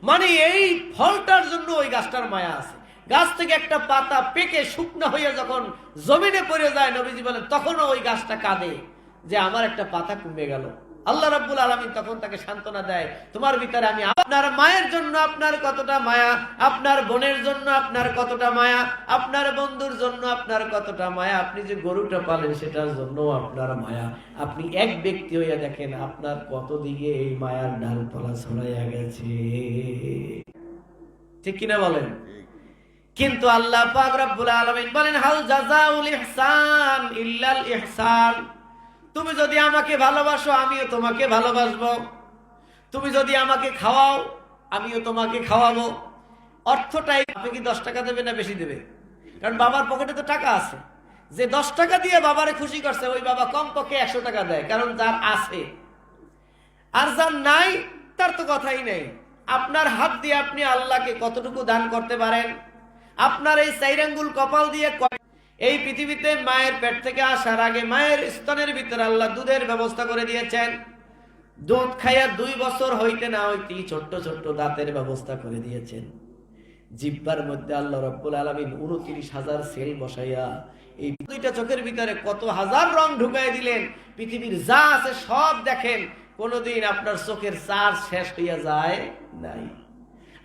মানে এই ফলটার জন্য ওই গাছটার মায়া আছে। গাছ থেকে একটা পাতা পেকে শুকনো হয়ে যখন জমিনে পড়ে যায়, নবীজি বলেন তখনও ওই গাছটা কাঁদে যে আমার একটা পাতা কমে গেল। আল্লাহ রাব্বুল আলামিন তখন তাকে সান্ত্বনা দেয়, তোমার ভিতরে আমি আপনার মায়ের জন্য আপনার কতটা মায়া, আপনার বোনের জন্য আপনার কতটা মায়া, আপনার বন্ধুর জন্য আপনার কতটা মায়া, আপনি যে গরুটা পালেন সেটার জন্য আপনার মায়া। আপনি এক ব্যক্তি হইয়া দেখেন আপনার কত দিকে এই মায়ার ডালপালা ছড়াইয়া গেছে, ঠিক কিনা বলেন? কিন্তু আল্লাহ পাক রব্বুল আলামিন বলেন হাল জাযাউল ইহসান ইল্লাল ইহসান, তুমি যদি আমাকে ভালোবাসো আমিও তোমাকে ভালোবাসবো, তুমি যদি আমাকে খাওয়াও আমিও তোমাকে খাওয়াবো। অর্থটাই, আপনি কি 10 টাকা দেবে না বেশি দেবে? কারণ বাবার পকেটে তো টাকা আছে, যে 10 টাকা দিয়ে বাবারে খুশি করছে ওই বাবা কমপক্ষে 100 টাকা দেয়, কারণ যার আছে। আর যার নাই তার তো কথাই নেই। আপনার হাত দিয়ে আপনি আল্লাহকে কতটুকু দান করতে পারেন? আপনার এই 4 আঙ্গুল কপাল দিয়ে এই পৃথিবীতে মায়ের পেট থেকে আসার আগে মায়ের স্তনের ভিতরে আল্লাহ দুধের ব্যবস্থা করে দিয়েছেন। দুধ খাইয়া 2 বছর হইতে না হইতেই ছোট্ট ছোট্ট দাঁতের ব্যবস্থা করে দিয়েছেন। জিহ্বার মধ্যে আল্লাহ রাব্বুল আলামিন 29,000 সেল বসাইয়া এই 2টা চোখের ভিতরে কত হাজার রং ঢুকাই দিলেন। পৃথিবীর যা আছে সব দেখেন, কোনদিন আপনার চোখের চার্জ শেষ হইয়া যায় নাই।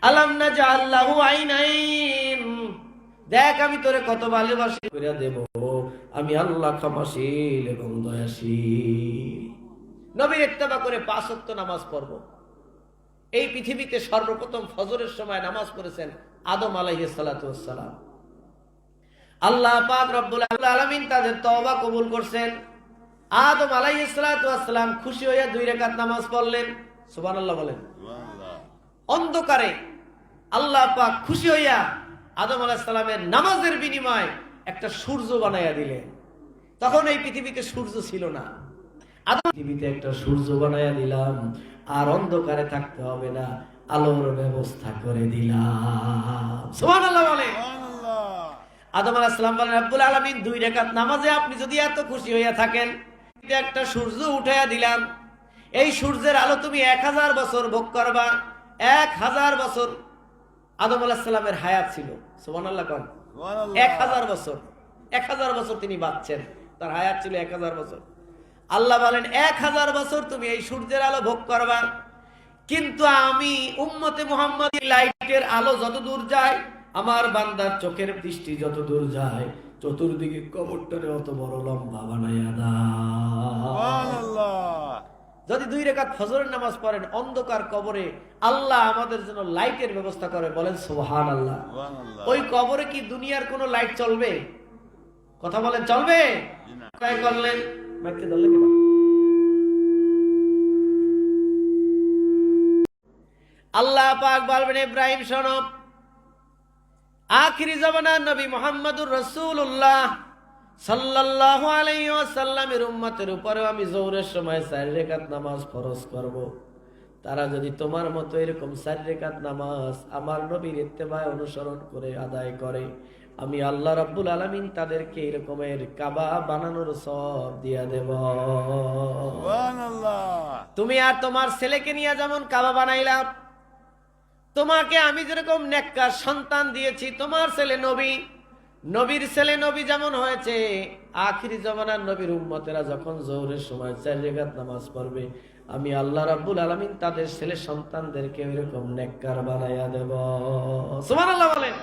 আলাম নাজআল লাহু আইনাইন, দেখ আমি তোরে কত ভালোবাসি করে দেব, আমি আল্লাহ ক্ষমাশীল এবং দয়াশীল। নবীর ইত্তেবা করে 5 ওয়াক্ত নামাজ পড়ব। এই পৃথিবীতে সর্বপ্রথম ফজরের সময় নামাজ পড়েছেন আদম আলাইহিস সালাতু ওয়াস সালাম। আল্লাহ পাক রব্বুল আলামিন তাদের তওবা কবুল করছেন। আদম আলাইহিস সালাতু ওয়াস সালাম খুশি হইয়া 2 রাকাত নামাজ পড়লেন। সুবহানাল্লাহ বলেন। সুবহানাল্লাহ। অন্ধকারে আল্লাহ পাক খুশি হইয়া আদম আলাইহিস সালামের নামাজের বিনিময়ে একটা সূর্য বানাইয়া দিলেন। তখন এই পৃথিবীতে সূর্য ছিল না। আদম পৃথিবীতে একটা সূর্য বানাইয়া দিলাম, আর অন্ধকারে থাকতে হবে না, আলোর ব্যবস্থা করে দিলাম। সুবহানাল্লাহ বলেন। সুবহানাল্লাহ। আদম আলাইহিস সালাম বলেন রব্বুল আলামিন 2 রাকাত নামাজে আপনি যদি এত খুশি হইয়া থাকেন, একটা সূর্য উঠাইয়া দিলাম, এই সূর্যের আলো তুমি 1000 বছর ভোগ করবা। 1000 বছর আদম আলাইহিস সালামের হায়াত ছিল। সুবহানাল্লাহ কোন, 1000 বছর। 1000 বছর তিনি বাঁচছেন, তার হায়াত ছিল 1000 বছর। আল্লাহ বলেন 1000 বছর তুমি এই সূর্যের আলো ভোগ করবা, কিন্তু আমি উম্মতে মুহাম্মাদী লাইটের আলো যত দূর যায়, আমার বান্দার চোখের দৃষ্টি যত দূর যায়, চতুর্দিকে কবরটারে অত বড় লম্বা বানাইয়া দাও। সুবহানাল্লাহ। যদি 2 রাকাত ফজরের নামাজ পড়েন, অন্ধকার কবরে আল্লাহ আমাদের জন্য লাইটের ব্যবস্থা করে, বলেন সুবহানাল্লাহ। ওই কবরে কি দুনিয়ার কোনো লাইট চলবে? কথা বলেন, চলবে? তাই করলেন, মাইকে ধরলে কেন? আল্লাহ পাক বলবেন, ইব্রাহিম শোনো, আখিরি জামানার নবী মুহাম্মদুর রাসূলুল্লাহ সাল্লাল্লাহু আলাইহি ওয়াসাল্লামের উম্মতের উপরে আমি জোহরের সময় 4 রাকাত নামাজ ফরজ করব। তারা যদি তোমার মতো এরকম 4 রাকাত নামাজ আমার নবীর ইত্তেবায় অনুসরণ করে আদায় করে, আমি আল্লাহ রাব্বুল আলামিন তাদেরকে এরকমের কাবা বানানোর সওয়াব দিয়া দেব। সুবহানাল্লাহ। তুমি আর তোমার ছেলেকে নিয়ে যেমন কাবা বানাইলা, তোমাকে আমি যেরকম নেককার সন্তান দিয়েছি, তোমার ছেলে নবী, নবীর ছেলে নবী যেমন হয়েছে, আখিরি জামানার নবীর উম্মতেরা যখন জোহরের সময় 4 রাকাত নামাজ পড়বে, আমি আল্লাহ রাব্বুল আলামিন তাদের ছেলে সন্তানদেরকে এরকম নেককার বানাইয়া দেব। সুবহানাল্লাহ বলেন।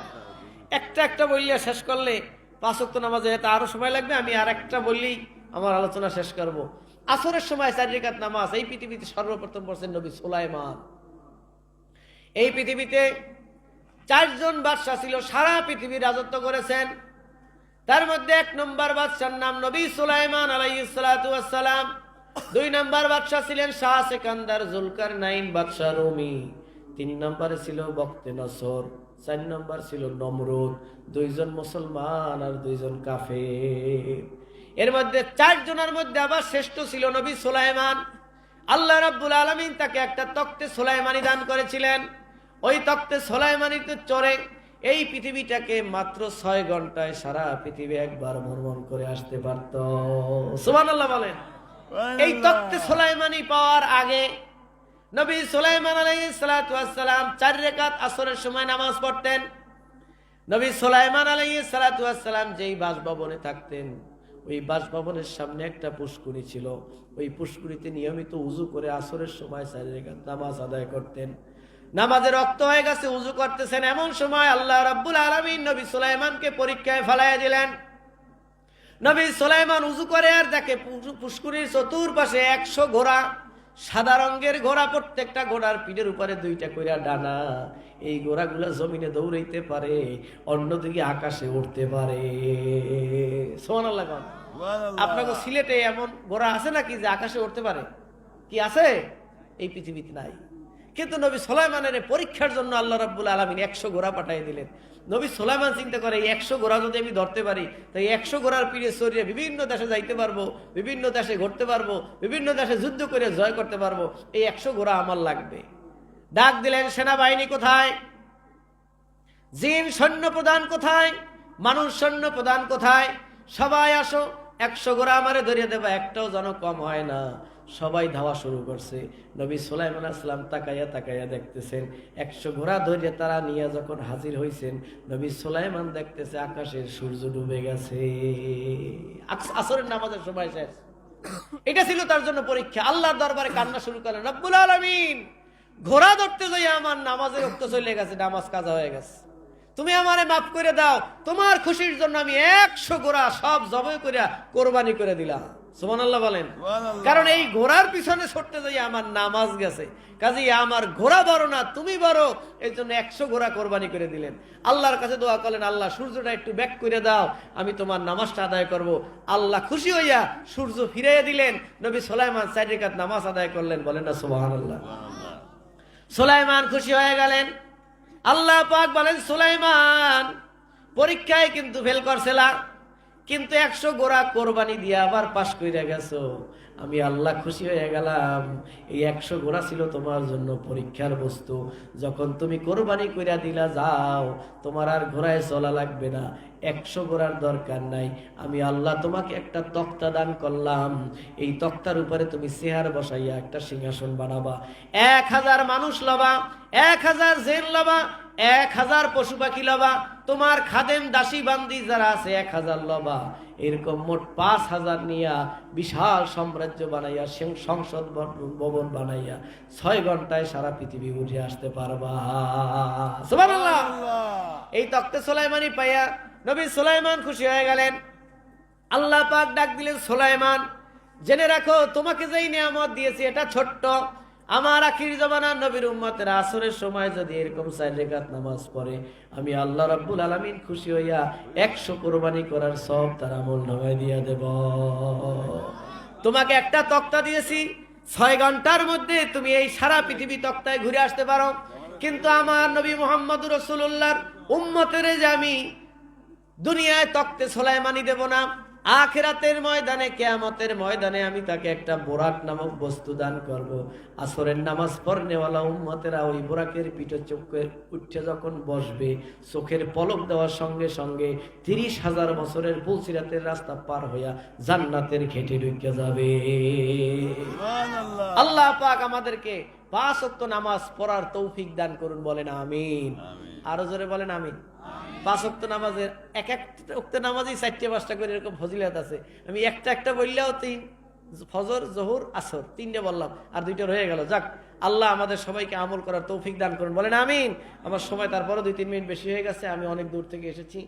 একটা একটা বললে শেষ করলে 5 ওয়াক্ত নামাজে এটা আরো সময় লাগবে, আমি আর একটা বললেই আমার আলোচনা শেষ করব। আসরের সময় 4 রাকাত নামাজ এই পৃথিবীতে সর্বপ্রথম পড়ছেন নবী সুলাইমান। এই পৃথিবীতে 4 জন বাদশা ছিল, সারা পৃথিবী রাজত্ব করেছেন। তার মধ্যে 1 নম্বর বাদশার নাম নবী সুলাইমান আলাইহিস সালাতু ওয়াস সালাম। 2 নম্বর বাদশা ছিলেন শাহ সিকান্দার জুলকারনাইন বাদশা রুমি। 3 নম্বরে ছিল বখতে নসর। 4 নম্বর ছিল নমরুদ। 2 জন মুসলমান আর 2 জন কাফের। এর মধ্যে 4 জনের মধ্যে আবার শ্রেষ্ঠ ছিল নবী সুলাইমান। আল্লাহ রাব্বুল আলামিন তাকে একটা তখতে সুলাইমানি দান করেছিলেন। ওই তখতে সুলাইমানিতে চড়ে এই পৃথিবীটাকে মাত্র 6 ঘন্টায় সারা পৃথিবী একবার ভ্রমণ করে আসতে পারত। সুবহানাল্লাহ বলেন। এই তখতে সুলাইমানি পাওয়ার আগে নবী সুলাইমান আলাইহিস সালাতু ওয়াস সালাম 4 রাকাত আসরের সময় নামাজ পড়তেন। নবী সুলাইমান আলাইহিস সালাতু ওয়াস সালাম যেই বাসভবনে থাকতেন, ওই বাসভবনের সামনে একটা পুষ্করিণী ছিল। ওই পুষ্করিণীতে নিয়মিত উযু করে আসরের সময় 4 রাকাত নামাজ আদায় করতেন। নামাজের রক্ত হয়ে গেছে, উযু করতেছেন, এমন সময় আল্লাহ রাব্বুল আলামিন নবী সুলাইমানকে পরীক্ষায় ফেলাইয়া দিলেন। নবী সুলাইমান উযু করে আর দেখে পুষ্করিণীর চতুর্পাশে 100 ঘোড়া, সাদা রঙের ঘোড়া, প্রত্যেকটা ঘোড়ার পিঠের উপরে 2টা কইরা ডানা। এই ঘোড়াগুলো জমিনে দৌড়াইতে পারে, অন্যদিকে আকাশে উঠতে পারে। সুবহানাল্লাহ। আপনাকে সিলেটে এমন ঘোড়া আছে নাকি যে আকাশে উঠতে পারে? কি আছে? এই পৃথিবীতে নাই। কিন্তু নবী সুলাইমানের পরীক্ষার জন্য আল্লাহ রাব্বুল আলামিন 100 ঘোড়া পাঠিয়ে দিলেন। নবী সুলাইমান চিন্তা করে, এই 100 ঘোড়া যদি আমি ধরতে পারি, তাই 100 ঘোড়ার পিঠে চড়িয়ে বিভিন্ন দেশে যাইতে পারবো, বিভিন্ন দেশে ঘুরতে পারবো, বিভিন্ন দেশে যুদ্ধ করে জয় করতে পারবো। এই 100 ঘোড়া আমার লাগবে। ডাক দিলেন, সেনাবাহিনী কোথায়? জিন সৈন্য প্রধান কোথায়? মানুষ সৈন্য প্রধান কোথায়? সবাই আসো, 100 ঘোড়া আমারে ধরিয়ে দেবা, একটাও যেন কম হয় না। সবাই ধাওয়া শুরু করছে। নবী সুলাইমান আলাইহিস সালাম তাকাইয়া তাকাইয়া দেখতেছেন, 100 ঘোড়া ধরিয়ে তারা নিয়ে যখন হাজির হইছেন, নবী সুলাইমান দেখতেছে আকাশের সূর্য ডুবে গেছে। আসরের নামাজের সময় শেষ। এটা ছিল তার জন্য পরীক্ষা। আল্লাহর দরবারে কান্না শুরু করলেন, রব্বুল আলামিন, ঘোড়া ধরতে যাই আমার নামাজের রক্ত চলে গেছে, নামাজ কাজা হয়ে গেছে, তুমি আমারে মাফ করে দাও। তোমার খুশির জন্য আমি 100 ঘোড়া সব জবাই করে কোরবানি করে দিলাম। সুবহানাল্লাহ বলেন। কারণ এই ঘোড়ার পিছনে ছুটতে যাই আমার নামাজ গেছে, কাজেই আমার ঘোড়া বড় না, তুমি বড়, এই জন্য 100 ঘোড়া কোরবানি করে দিলেন। আল্লাহর কাছে দোয়া করলেন, আল্লাহ সূর্যটা একটু ব্যাক করে দাও, আমি তোমার নামাজটা আদায় করব। আল্লাহ খুশি হইয়া সূর্য ফিরিয়ে দিলেন। নবী সুলাইমান 4 রাকাত নামাজ আদায় করলেন। বলেন না সুবহানাল্লাহ। সুলাইমান খুশি হয়ে গেলেন। আল্লাহ পাক বলেন, সুলাইমান পরীক্ষায় কিন্তু ফেল করছিলা, কিন্তু 100 ঘোড়া কোরবানি দিয়ে আবার পাশ কইরা গেছো। আমি আল্লাহ খুশি হয়ে গেলাম। এই 100 ঘোড়া ছিল তোমার জন্য পরীক্ষার বস্তু। যখন তুমি কোরবানি কইরা দিলা, যাও, তোমার আর ঘোড়ায় চলা লাগবে না, 100 ঘোড়ার দরকার নাই। আমি আল্লাহ তোমাকে একটা তক্তা দান করলাম। এই তক্তার উপরে তুমি চেয়ার বসাইয়া একটা সিংহাসন বানাবা। 1000 মানুষ লবা, 1000 জেন লবা, 1000 পশু পাখি লবা, তোমার খাদেম দাসী বান্দি যারা আছে 1000 লবা। এরকম মোট 5000 নিয়া বিশাল সাম্রাজ্য বানাইয়া, সংসদ ভবন বানাইয়া 6 ঘন্টায় সারা পৃথিবী উঠে আসতে পারবা। সুবহানাল্লাহ। এই তখতে সুলাইমানি পাইয়া নবী সুলাইমান খুশি হয়ে গেলেন। আল্লাহ পাক ডাক দিলেন, সুলাইমান জেনে রাখো তোমাকে যেই নিয়ামত দিয়েছি এটা ছোট্ট। আমার আখির জামানার নবীর উম্মতের আসরের সময় যদি এরকম 4 রাকাত নামাজ পড়ে, আমি আল্লাহ রাব্বুল আলামিন খুশি হইয়া 100 কোরবানি করার সব তার আমলনামায় দিয়ে দেব। তোমাকে একটা তক্তা দিয়েছি, 6 ঘন্টার মধ্যে তুমি এই সারা পৃথিবী তক্তায় ঘুরে আসতে পারো। কিন্তু আমার নবী মুহাম্মদুর রাসূলুল্লাহর উম্মতের যে আমি দুনিয়ায় তক্তে সোলাইমানি দেব না, আখিরাতের ময়দানে, কিয়ামতের ময়দানে আমি তাকে একটা বোরাক নামক বস্তু দান করব। আসরের নামাজ পড়নেওয়ালা উম্মতেরা ওই বোরাকের পিঠে চোখে উঠে যখন বসবে, চোখের পলক দেওয়ার সঙ্গে সঙ্গে 30,000 বছরের পুলসিরাতের রাস্তা পার হইয়া জান্নাতের ঘেটে ঢুকে যাবে। আল্লাহ পাক আমাদেরকে 5 ওয়াক্ত নামাজ পড়ার তৌফিক দান করুন, বলেন আমিন। আরো জোরে বলেন আমিন। 5 ওয়াক্ত নামাজের এক ওয়াক্ত নামাজই 4-5টা করে এরকম ফজিলত আছে। আমি একটা বললেও 3, ফজর, জোহর, আসর 3টে বললাম, আর 2টা রয়ে গেল। যাক, আল্লাহ আমাদের সবাইকে আমল করার তৌফিক দান করুন, বলেন আমিন। আমার সময় তারপরও 2-3 মিনিট বেশি হয়ে গেছে। আমি অনেক দূর থেকে এসেছি।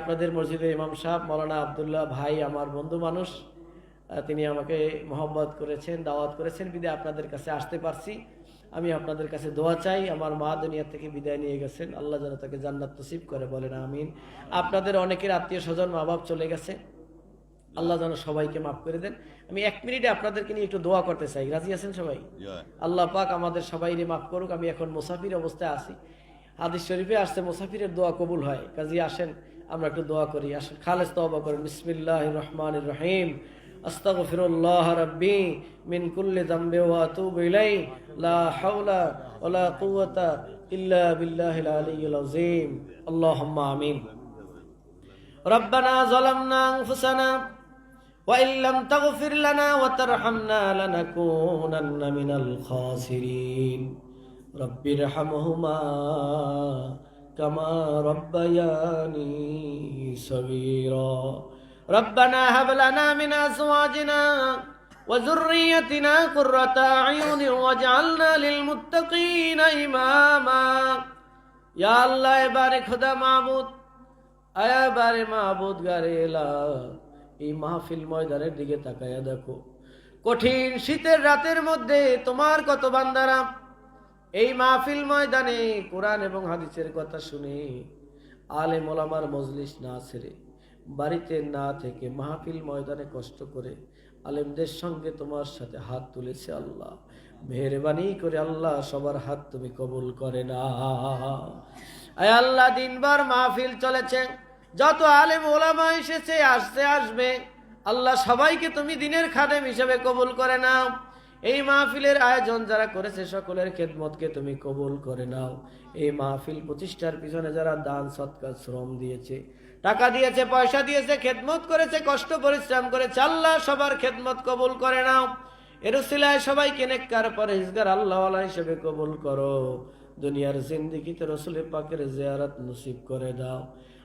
আপনাদের মসজিদের ইমাম সাহেব মৌলানা আব্দুল্লাহ ভাই আমার বন্ধু মানুষ, তিনি আমাকে মহব্বত করেছেন, দাওয়াত করেছেন, বিদায় আপনাদের কাছে আসতে পারছি। আমি আপনাদের কাছে দোয়া চাই। আমার মা দুনিয়া থেকে বিদায় নিয়ে গেছেন, আল্লাহ যেন তাকে জান্নাত নসিব করে, বলেন আমিন। আপনাদের অনেকের আত্মীয় স্বজন মা বাপ চলে গেছে, আল্লাহ যেন সবাইকে মাফ করে দেন। আমি 1 মিনিটে আপনাদেরকে নিয়ে একটু দোয়া করতে চাই, রাজি আছেন সবাই? আল্লাহ পাক আমাদের সবাইকে মাফ করুক। আমি এখন মুসাফির অবস্থায় আছি, হাদিস শরীফে আসছে মুসাফিরের দোয়া কবুল হয়। কাজী আসেন আমরা একটু দোয়া করি, আসেন খালেস তওবা করেন। বিসমিল্লাহির রহমানির রহিম। আস্তাগফিরুল্লাহ রাব্বি মিন কুল্লি যামবি ওয়া আতুবু ইলাইহি লা হাওলা ওয়ালা কুওয়াতা ইল্লা বিল্লাহিল আলিয়্যিল আযীম। আল্লাহুম্মা আমিন। রব্বানা যালামনা আনফুসানা ওয়া ইল্লাম তাগফির লানা ওয়া তারহামনা লানাকুনান্না মিনাল খাসিরিন। রব্বিরহামহুমা কামা রাব্বায়ানি সগীরা। ربنا هب لنا من أزواجنا وذريتنا قرة أعين واجعلنا للمتقين إماما। या अल्लाह बारे खुदा माबूद, आया बारे माबूद गारेला, এই মাহফিল ময়দানের দিকে তাকায়া দেখো। কঠিন শীতের রাতের মধ্যে তোমার কত বান্দারা এই মাহফিল ময়দানে কোরআন এবং হাদিসের কথা শুনে আলেম ওলামার মজলিস না ছেড়ে, বাড়িতে না থেকে মাহফিল ময়দানে কষ্ট করে আলেমদের সঙ্গে তোমার সাথে হাত তুলেছে। আল্লাহ মেহেরবানি করে আল্লাহ সবার হাত তুমি কবুল করে না। আয় আল্লাহ দিনভর মাহফিল চলেছে, যত আলেম ওলামা এসেছে, আসবে, আল্লাহ সবাইকে তুমি দিনের খাদেম হিসেবে কবুল করে নাও। এই মাহফিলের আয়োজন যারা করেছে সকলের খেদমতকে তুমি কবুল করে নাও। এই মাহফিল প্রতিষ্ঠার পিছনে যারা দান সৎকার শ্রম দিয়েছে, টাকা দিয়েছে, পয়সা দিয়েছে, খেদমত করেছে, কষ্ট পরিশ্রম করেছে, আল্লাহ সবার খেদমত কবুল করে নাও। এর উসিলায় সবাইকে নেককার পরহেজগার আল্লাহওয়ালা হিসেবে কবুল করো। দুনিয়ার জিন্দেগিতে রাসূল পাকের জিয়ারত নসিব করে দাও।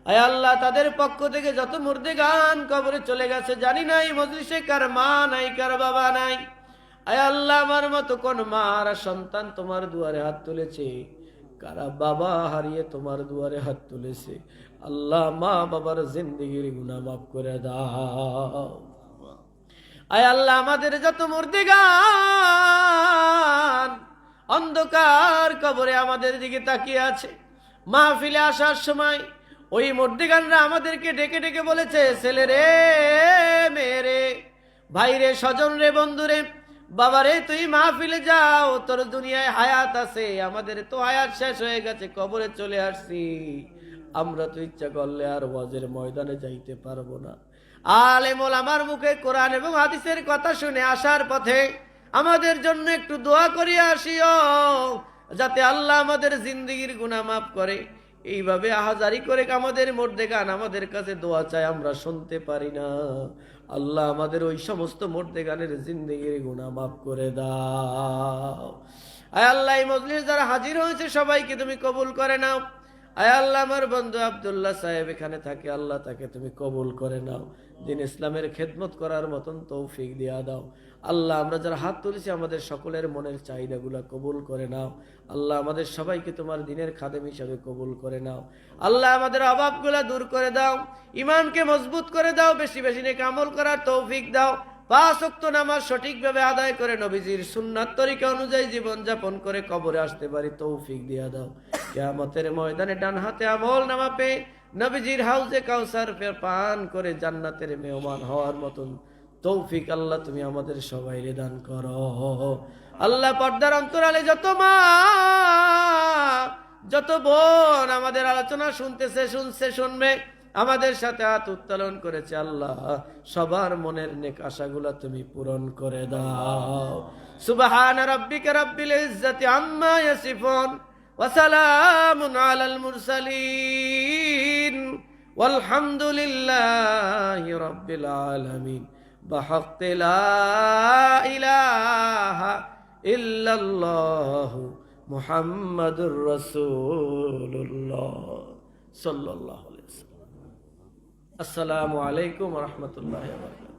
আয় আল্লাহ তাদের পক্ষ থেকে যত মুর্দেগান কবরে চলে গেছে, জানি না এই মজলিসে কার মা নাই, কার বাবা নাই। আয় আল্লাহ আমার মতো কোন মা আর সন্তান তোমার দুয়ারে হাত তুলেছে, কারা বাবা হারিয়ে তোমার দুয়ারে হাত তুলেছে, আল্লাহ মা বাবার জিন্দেগির গুনাহ মাফ করে দাও। আয় আল্লাহ আমাদের যত মুর্দেগান অন্ধকার কবরে আমাদের দিকে তাকিয়ে আছে, মাহফিলে আসার সময় ওই মুর্দেগানরা আমাদেরকে ডেকে ডেকে বলেছে, ছেলে রে, মেয়ে রে, ভাই রে, স্বজন রে, বন্ধু রে, বাবারে তুই মাহফিলে যাও, তোর দুনিয়ায় হায়াত আছে, আমাদের তো হায়াত শেষ হয়ে গেছে, কবরে চলে আসছি, আমরা তো ইচ্ছা করলে আর ওয়াজের ময়দানে যাইতে পারবো না। আলেম ওলামার মুখে কোরআন এবং হাদিসের কথা শুনে আসার পথে আমাদের জন্য একটু দোয়া করিয়া আসিও, যাতে আল্লাহ আমাদের জিন্দেগির গুনাহ মাফ করে। এইভাবে আহাজারি করে আমাদের মুর্দেগান আমাদের কাছে দোয়া চায়, আমরা শুনতে পারি না। আল্লাহ আমাদের ওই সমস্ত মুর্দেগানের জিন্দেগির গুনাহ মাফ করে দাও। আয় আল্লাহ এই মজলিস যারা হাজির হয়েছে সবাইকে তুমি কবুল করে নাও। আয় আল্লাহ আমার বন্ধু আব্দুল্লাহ সাহেব এখানে থাকে, আল্লাহ তাকে তুমি কবুল করে নাও, দিন ইসলামের খেদমত করার মতন তৌফিক দিয়া দাও। আল্লাহ আমরা যারা হাত তুলেছি আমাদের সকলের মনের চাহিদাগুলা কবুল করে নাও। আল্লাহ আমাদের সবাইকে তোমার দিনের খাদেম হিসাবে কবুল করে নাও। আল্লাহ আমাদের অভাবগুলা দূর করে দাও, ইমানকে মজবুত করে দাও, বেশি বেশি নেক আমল করার তৌফিক দাও। 5 ওয়াক্ত নামাজ সঠিকভাবে আদায় করে নবীজির সুন্নাত তরিকা অনুযায়ী জীবন যাপন করে কবরে আসতে পারি তৌফিক দিয়া দাও। কিয়ামতের ময়দানে ডান হাতে আমল নামা পেয়ে নবীজির হাউজে কাউসার পান করে জান্নাতের মেহমান হওয়ার মতন তৌফিক আল্লাহ তুমি আমাদের সবাইকে দান করো। আল্লাহ পর্দার অন্তরালে যত মা যত বোন আমাদের আলোচনা শুনতেছে, শুনবে, আমাদের সাথে হাত উত্তোলন করেছে, আল্লাহ সবার মনের নেক আশাগুলা তুমি পূরণ করে দাও। সুবহান রাব্বিকা রাব্বিল ইজ্জাতি আম্মা ইয়াসিফুন ওয়া সালামুন আলাল মুরসালিন ওয়ালহামদুলিল্লাহি রাব্বিল আলামিন বিহাক্কি লা ইলাহা ইল্লাল্লাহু মুহাম্মাদুর রাসূলুল্লাহ সাল্লাল্লাহু আলাইহি ওয়াসাল্লাম। আসসালামু আলাইকুম ওয়া রাহমাতুল্লাহি ওয়া বারাকাতুহু।